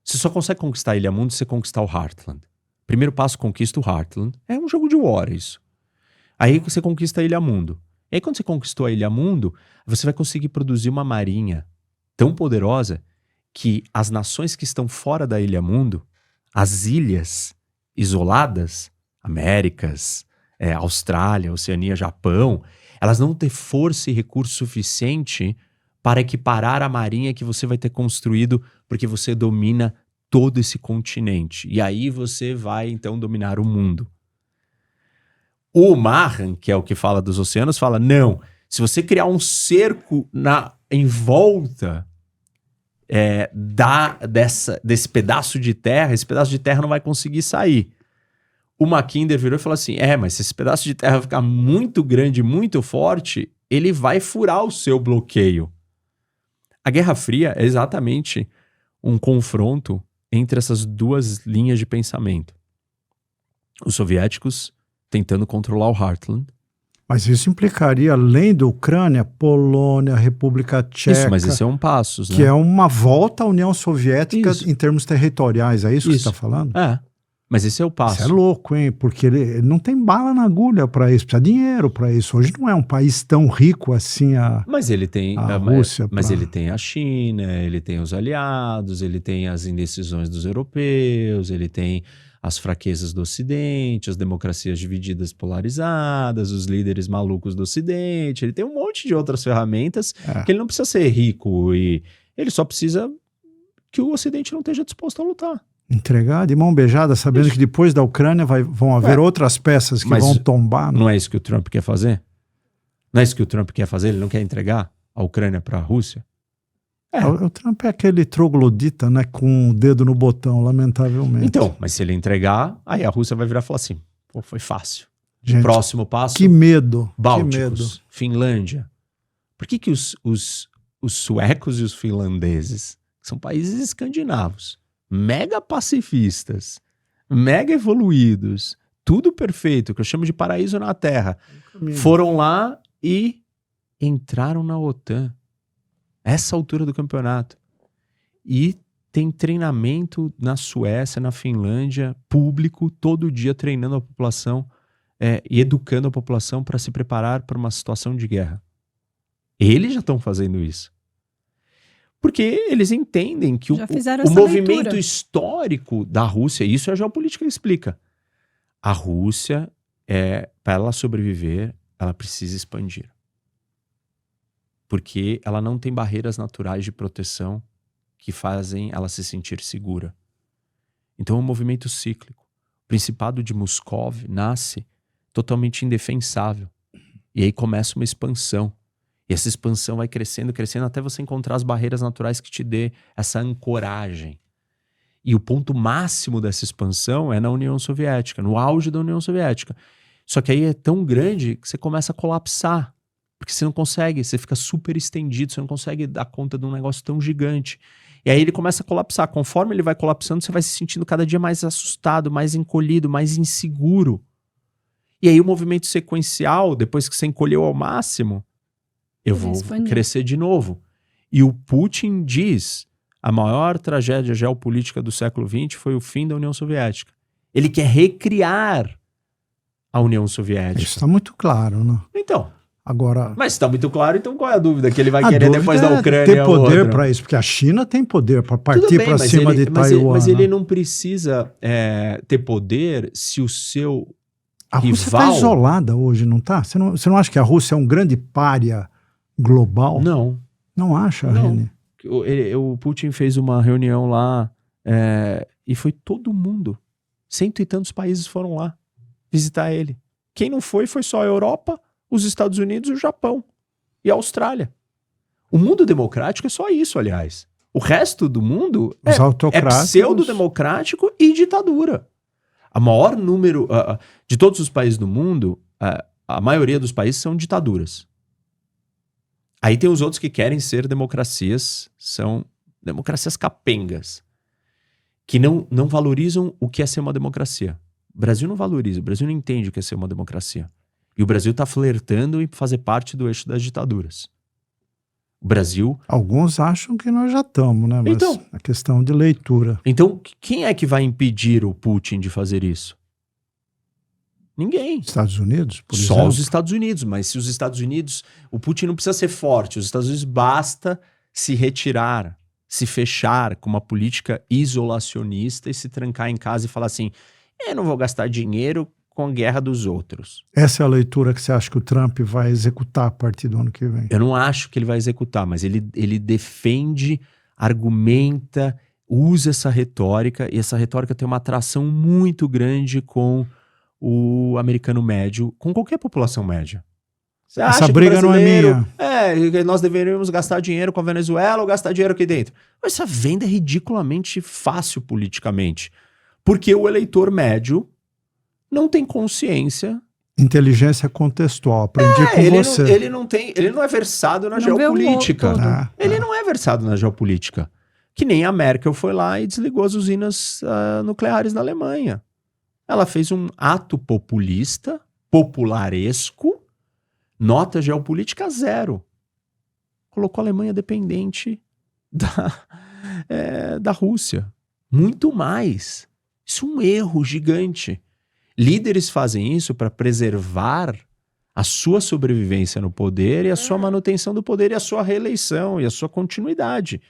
você só consegue conquistar a Ilha Mundo se você conquistar o Heartland. Primeiro passo, conquista o Heartland. É um jogo de war isso. Aí você conquista a Ilha Mundo. E aí quando você conquistou a Ilha Mundo, você vai conseguir produzir uma marinha tão poderosa que as nações que estão fora da Ilha Mundo, as ilhas isoladas, Américas, Austrália, Oceania, Japão, elas não vão ter força e recurso suficiente para equiparar a marinha que você vai ter construído, porque você domina todo esse continente. E aí você vai, então, dominar o mundo. O Mahan, que é o que fala dos oceanos, fala, não, se você criar um cerco em volta desse pedaço de terra, esse pedaço de terra não vai conseguir sair. O Mackinder virou e falou assim, mas se esse pedaço de terra ficar muito grande, muito forte, ele vai furar o seu bloqueio. A Guerra Fria é exatamente um confronto entre essas duas linhas de pensamento. Os soviéticos tentando controlar o Heartland. Mas isso implicaria, além da Ucrânia, Polônia, República Tcheca... Isso, mas esse é um passo, né? Que é uma volta à União Soviética Isso. Em termos territoriais, é isso que você está falando? Mas esse é o passo. Isso é louco, hein? Porque ele não tem bala na agulha para isso, precisa de dinheiro para isso. Hoje não é um país tão rico assim Mas ele tem a Rússia. Mas ele tem a China, ele tem os aliados, ele tem as indecisões dos europeus, ele tem as fraquezas do Ocidente, as democracias divididas, polarizadas, os líderes malucos do Ocidente. Ele tem um monte de outras ferramentas que ele não precisa ser rico e ele só precisa que o Ocidente não esteja disposto a lutar. Entregar de mão beijada, sabendo que depois da Ucrânia vão haver outras peças que vão tombar. Não é isso que o Trump quer fazer? Não é isso que o Trump quer fazer? Ele não quer entregar a Ucrânia para a Rússia? O Trump é aquele troglodita, né, com o dedo no botão, lamentavelmente. Então, mas se ele entregar, aí a Rússia vai virar e falar assim, pô, foi fácil. Gente, próximo passo, que medo. Bálticos, que medo. Finlândia. Por que os suecos e os finlandeses, que são países escandinavos, mega pacifistas, mega evoluídos, tudo perfeito, que eu chamo de paraíso na Terra, foram lá e entraram na OTAN? Essa altura do campeonato. E tem treinamento na Suécia, na Finlândia, público, todo dia treinando a população e educando a população para se preparar para uma situação de guerra. Eles já estão fazendo isso. Porque eles entendem que o movimento histórico da Rússia, isso a geopolítica explica. A Rússia, para ela sobreviver, ela precisa expandir. Porque ela não tem barreiras naturais de proteção que fazem ela se sentir segura. Então é um movimento cíclico. O Principado de Moscou nasce totalmente indefensável. E aí começa uma expansão. E essa expansão vai crescendo, crescendo, até você encontrar as barreiras naturais que te dê essa ancoragem. E o ponto máximo dessa expansão é na União Soviética, no auge da União Soviética. Só que aí é tão grande que você começa a colapsar. Porque você não consegue, você fica super estendido, você não consegue dar conta de um negócio tão gigante. E aí ele começa a colapsar. Conforme ele vai colapsando, você vai se sentindo cada dia mais assustado, mais encolhido, mais inseguro. E aí o movimento sequencial, depois que você encolheu ao máximo, eu vou crescer de novo. E o Putin diz, a maior tragédia geopolítica do século XX foi o fim da União Soviética. Ele quer recriar a União Soviética. Isso está muito claro, né? Então... Agora, mas está muito claro, então qual é a dúvida que ele vai querer depois da Ucrânia? Ter poder para isso, porque a China tem poder para partir para cima de Taiwan. Mas ele não precisa ter poder se o seu a Rússia está isolada hoje, não está? Você não acha que a Rússia é um grande pária global? Não. Não acha, não. René? O Putin fez uma reunião lá e foi todo mundo. 100 e tantos países foram lá visitar ele. Quem não foi só a Europa, os Estados Unidos, o Japão e a Austrália. O mundo democrático é só isso, aliás. O resto do mundo é pseudo-democrático e ditadura. A maior número de todos os países do mundo, a maioria dos países são ditaduras. Aí tem os outros que querem ser democracias, são democracias capengas, que não valorizam o que é ser uma democracia. O Brasil não valoriza, o Brasil não entende o que é ser uma democracia. E o Brasil está flertando em fazer parte do eixo das ditaduras. O Brasil... Alguns acham que nós já estamos, né? Mas Então. a questão de leitura. Então, quem é que vai impedir o Putin de fazer isso? Ninguém. Estados Unidos, por Só exemplo. os Estados Unidos. Mas se os Estados Unidos... O Putin não precisa ser forte. Os Estados Unidos basta se retirar, se fechar com uma política isolacionista e se trancar em casa e falar assim, eu não vou gastar dinheiro com a guerra dos outros. Essa é a leitura que você acha que o Trump vai executar a partir do ano que vem? Eu não acho que ele vai executar, mas ele defende, argumenta, usa essa retórica, e essa retórica tem uma atração muito grande com o americano médio, com qualquer população média. Você acha Essa que o briga não é brasileiro- minha. nós deveríamos gastar dinheiro com a Venezuela ou gastar dinheiro aqui dentro. Mas essa venda é ridiculamente fácil politicamente, porque o eleitor médio não tem consciência. Inteligência contextual. Aprendi com você. Ele não é versado na Não vê o geopolítica. todo. Ele não é versado na geopolítica. Que nem a Merkel foi lá e desligou as usinas nucleares na Alemanha. Ela fez um ato populista, popularesco, nota geopolítica 0. Colocou a Alemanha dependente da Rússia. Muito mais. Isso é um erro gigante. Líderes fazem isso para preservar a sua sobrevivência no poder e a sua manutenção do poder e a sua reeleição e a sua continuidade.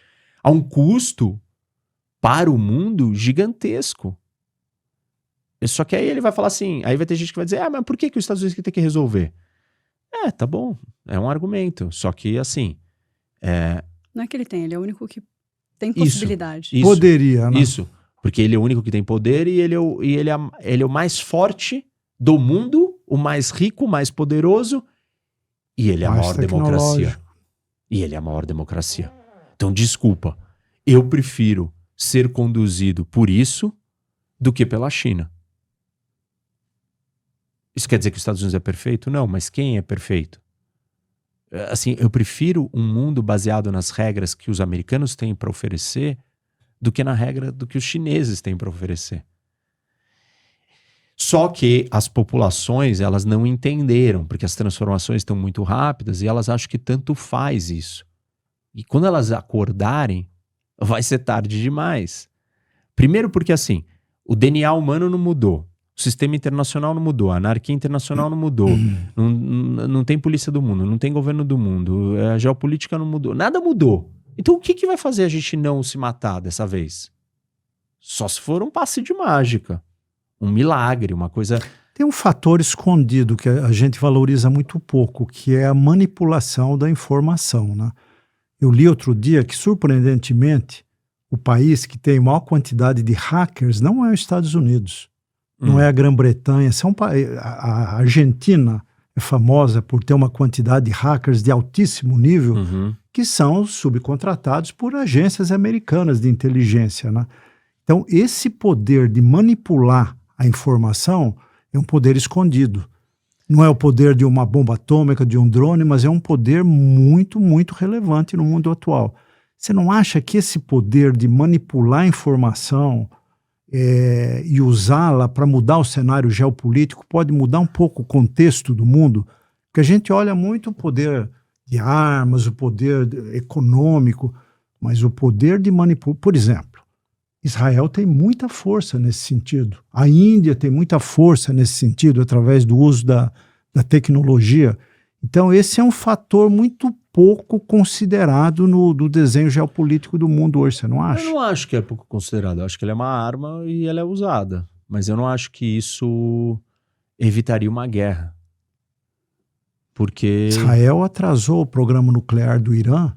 Há um custo para o mundo gigantesco. Só que aí ele vai falar assim, aí vai ter gente que vai dizer, mas por que os Estados Unidos tem que resolver? Tá bom, é um argumento. Só que assim... Não é que ele tem, ele é o único que tem Isso. possibilidade. Isso. Poderia, né? Isso, porque ele é o único que tem poder e ele é o mais forte do mundo, o mais rico, o mais poderoso, e ele é a Mais maior democracia. tecnológico. E ele é a maior democracia. Então, desculpa, eu prefiro ser conduzido por isso do que pela China. Isso quer dizer que os Estados Unidos é perfeito? Não, mas quem é perfeito? Assim, eu prefiro um mundo baseado nas regras que os americanos têm para oferecer do que na regra do que os chineses têm para oferecer. Só que as populações, elas não entenderam, porque as transformações estão muito rápidas e elas acham que tanto faz isso. E quando elas acordarem, vai ser tarde demais. Primeiro porque assim, o DNA humano não mudou, o sistema internacional não mudou, a anarquia internacional não mudou, não tem polícia do mundo, não tem governo do mundo, a geopolítica não mudou, nada mudou. Então o que vai fazer a gente não se matar dessa vez? Só se for um passe de mágica, um milagre, uma coisa... Tem um fator escondido que a gente valoriza muito pouco, que é a manipulação da informação, né? Eu li outro dia que, surpreendentemente, o país que tem maior quantidade de hackers não é os Estados Unidos, não é a Grã-Bretanha, a Argentina é famosa por ter uma quantidade de hackers de altíssimo nível, que são subcontratados por agências americanas de inteligência, né? Então, esse poder de manipular a informação é um poder escondido. Não é o poder de uma bomba atômica, de um drone, mas é um poder muito, muito relevante no mundo atual. Você não acha que esse poder de manipular a informação e usá-la para mudar o cenário geopolítico pode mudar um pouco o contexto do mundo? Porque a gente olha muito o poder de armas, o poder econômico, mas o poder de manipular... Por exemplo, Israel tem muita força nesse sentido. A Índia tem muita força nesse sentido, através do uso da tecnologia. Então, esse é um fator muito pouco considerado no desenho geopolítico do mundo hoje, você não acha? Eu não acho que é pouco considerado. Eu acho que ele é uma arma e ela é usada. Mas eu não acho que isso evitaria uma guerra. Porque... Israel atrasou o programa nuclear do Irã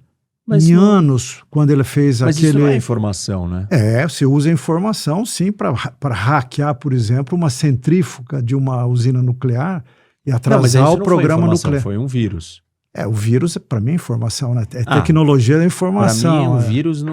Mas em não- anos, quando ele fez Mas aquele... isso não é informação, né? Você usa a informação, sim, para hackear, por exemplo, uma centrífuga de uma usina nuclear e Não, mas atrasar isso o não foi programa informação, nuclear. foi um vírus. O vírus, para mim, é informação, né? É Ah, tecnologia da Para informação. mim, o é. vírus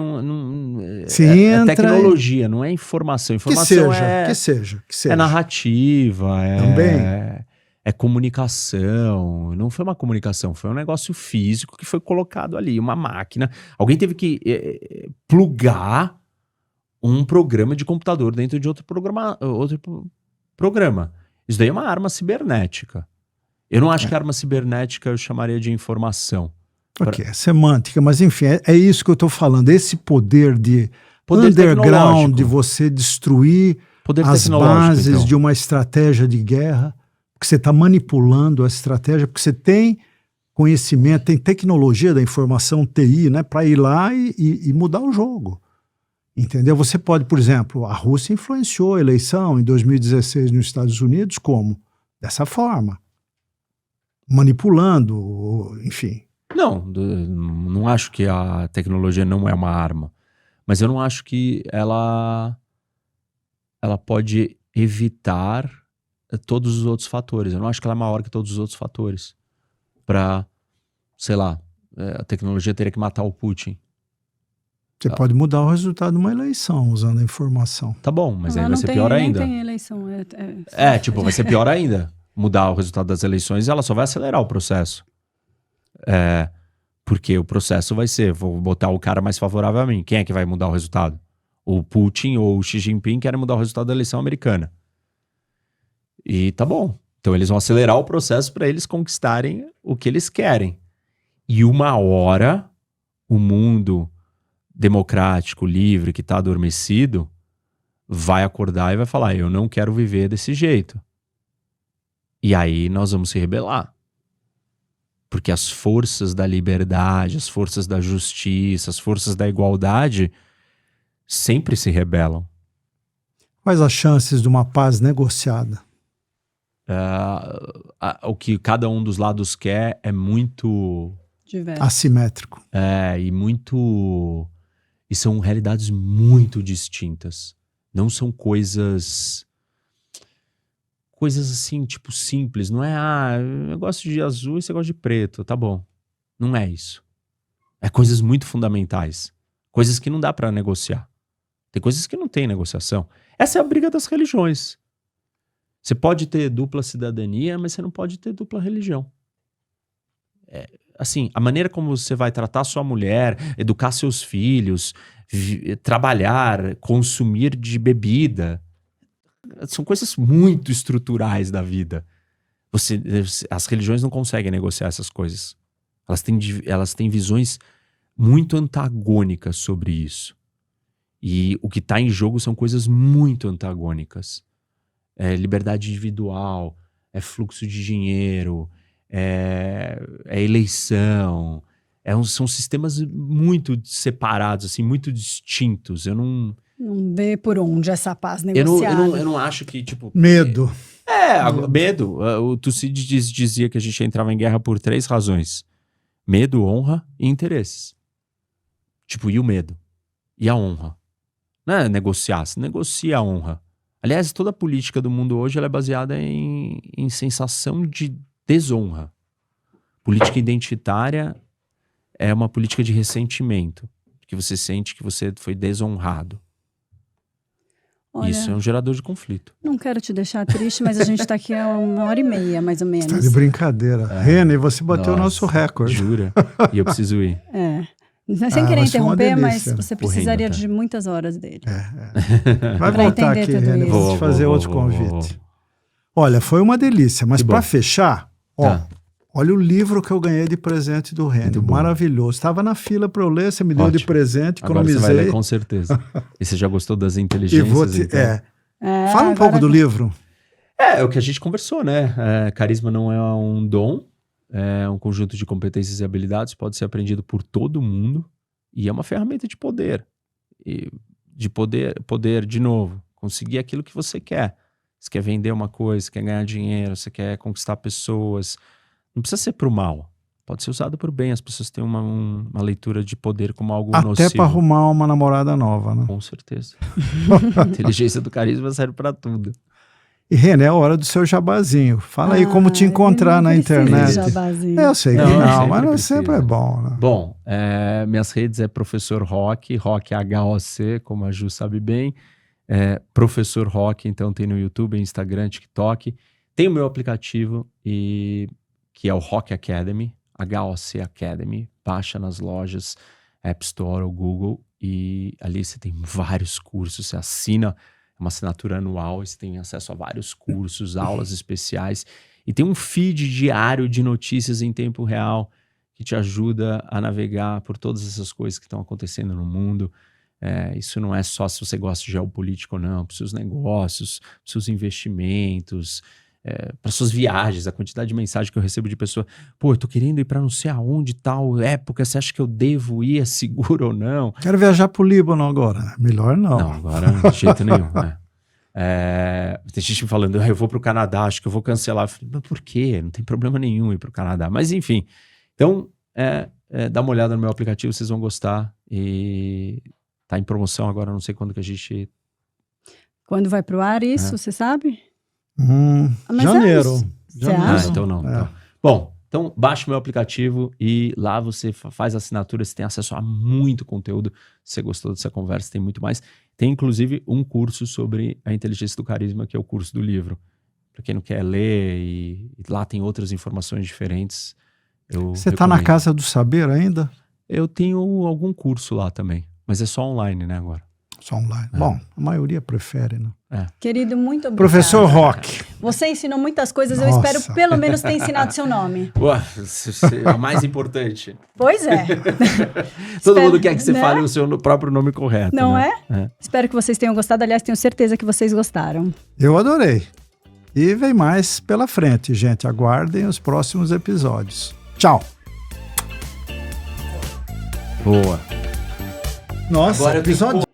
Se é entra tecnologia, não é informação. Que Informação seja. é narrativa, Também. é comunicação. Não foi uma comunicação, foi um negócio físico que foi colocado ali, uma máquina. Alguém teve que plugar um programa de computador dentro de outro programa. Isso daí é uma arma cibernética. Eu não acho que a arma cibernética eu chamaria de informação. Ok, é semântica, mas enfim, é isso que eu estou falando. Esse poder de Poder underground, tecnológico. de você destruir Poder as tecnológico, bases então. de uma estratégia de guerra, porque você está manipulando a estratégia, porque você tem conhecimento, tem tecnologia da informação, TI, né, para ir lá e mudar o jogo. Entendeu? Você pode, por exemplo, a Rússia influenciou a eleição em 2016 nos Estados Unidos como? Dessa forma. Manipulando, enfim. Não acho que a tecnologia não é uma arma. Mas eu não acho que ela pode evitar todos os outros fatores. Eu não acho que ela é maior que todos os outros fatores. Para, sei lá, a tecnologia teria que matar o Putin. Você pode mudar o resultado de uma eleição usando a informação. Tá bom, mas aí Lá vai não ser tem- pior nem ainda. tem eleição. Vai ser pior ainda. Mudar o resultado das eleições, ela só vai acelerar o processo. Porque o processo vai ser, vou botar o cara mais favorável a mim. Quem é que vai mudar o resultado? O Putin ou o Xi Jinping querem mudar o resultado da eleição americana. E tá bom. Então eles vão acelerar o processo para eles conquistarem o que eles querem. E uma hora, o mundo democrático, livre, que está adormecido, vai acordar e vai falar, eu não quero viver desse jeito. E aí nós vamos se rebelar. Porque as forças da liberdade, as forças da justiça, as forças da igualdade sempre se rebelam. Quais as chances de uma paz negociada? O que cada um dos lados quer é muito... Diverso. Assimétrico. E são realidades muito distintas. Não são coisas assim, tipo, simples. Não é, eu gosto de azul e você gosta de preto, tá bom. Não é isso. É coisas muito fundamentais. Coisas que não dá pra negociar. Tem coisas que não tem negociação. Essa é a briga das religiões. Você pode ter dupla cidadania, mas você não pode ter dupla religião. Assim, a maneira como você vai tratar sua mulher, educar seus filhos, trabalhar, consumir de bebida, são coisas muito estruturais da vida. As religiões não conseguem negociar essas coisas. Elas têm visões muito antagônicas sobre isso. E o que está em jogo são coisas muito antagônicas. É liberdade individual, é fluxo de dinheiro, é eleição. São sistemas muito separados, assim, muito distintos. Eu não vê por onde essa paz negociada. eu não acho que, tipo... Medo. Medo. O Tucídides dizia que a gente entrava em guerra por 3 razões. Medo, honra e interesses. Tipo, e o medo? E a honra? Não é negociar, se negocia a honra. Aliás, toda a política do mundo hoje ela é baseada em sensação de desonra. Política identitária é uma política de ressentimento, que você sente que você foi desonrado. Olha, isso é um gerador de conflito. Não quero te deixar triste, mas a gente está aqui há 1h30, mais ou menos. Está de brincadeira. Reni, você bateu o nosso recorde. Jura? E eu preciso ir. Sem querer vai ser uma interromper, mas delícia. você precisaria Correndo, de muitas horas dele. Vai Pra voltar entender aqui, tudo Reni, isso. vou te fazer outro convite. Olha, foi uma delícia, mas Que bom. para fechar, Tá. olha o livro que eu ganhei de presente do Reni. Muito bom. Maravilhoso. Estava na fila para eu ler, você me deu de Ótimo. presente, Agora você economizei. vai ler com certeza. E você já gostou das E inteligências? vou te, então? Fala um pouco do livro. É o que a gente conversou, né? Carisma não é um dom, é um conjunto de competências e habilidades, pode ser aprendido por todo mundo e é uma ferramenta de poder. E de poder, de novo, conseguir aquilo que você quer. Você quer vender uma coisa, você quer ganhar dinheiro, você quer conquistar pessoas. Não precisa ser pro mal. Pode ser usado pro bem. As pessoas têm uma leitura de poder como algo nocivo. Até para arrumar uma namorada nova, né? Com certeza. A inteligência do carisma serve pra tudo. E Reni, é a hora do seu jabazinho. Fala aí como te encontrar na internet. Eu sei que não, mas sempre é bom, né? Bom, minhas redes é Professor Rock, Rock HOC, como a Ju sabe bem. Professor Rock, então tem no YouTube, Instagram, TikTok. Tem o meu aplicativo, que é o Rock Academy, HOC Academy. Baixa nas lojas, App Store ou Google. E ali você tem vários cursos, você assina, é uma assinatura anual, você tem acesso a vários cursos, aulas especiais. E tem um feed diário de notícias em tempo real, que te ajuda a navegar por todas essas coisas que estão acontecendo no mundo. Isso não é só se você gosta de geopolítica ou não, para os seus negócios, para os seus investimentos, para suas viagens, a quantidade de mensagem que eu recebo de pessoa, pô, eu tô querendo ir para não sei aonde, tal época, você acha que eu devo ir, é seguro ou não? Quero viajar pro Líbano agora. Melhor não. Não, agora de jeito nenhum, né? Tem gente me falando, eu vou pro Canadá, acho que eu vou cancelar. Eu falei, mas por quê? Não tem problema nenhum ir pro Canadá. Mas enfim, então dá uma olhada no meu aplicativo, vocês vão gostar. E tá em promoção agora, não sei quando que a gente... Quando vai pro ar isso, você sabe? Mas Janeiro. Você acha? Então não. Então. Bom, então baixe o meu aplicativo e lá você faz assinatura, você tem acesso a muito conteúdo. Se você gostou dessa conversa, tem muito mais. Tem inclusive um curso sobre a inteligência do carisma, que é o curso do livro. Para quem não quer ler, e lá tem outras informações diferentes. Você está na Casa do Saber ainda? Eu tenho algum curso lá também, mas é só online, né, agora. Só online. Bom, a maioria prefere, né? Querido, muito obrigado. Professor Roque. Você ensinou muitas coisas, eu espero pelo menos ter ensinado seu nome. Ué, é o mais importante. Pois é. Todo mundo quer que você fale o seu próprio nome correto. Não né? Espero que vocês tenham gostado. Aliás, tenho certeza que vocês gostaram. Eu adorei. E vem mais pela frente, gente. Aguardem os próximos episódios. Tchau. Boa. Nossa, agora episódio...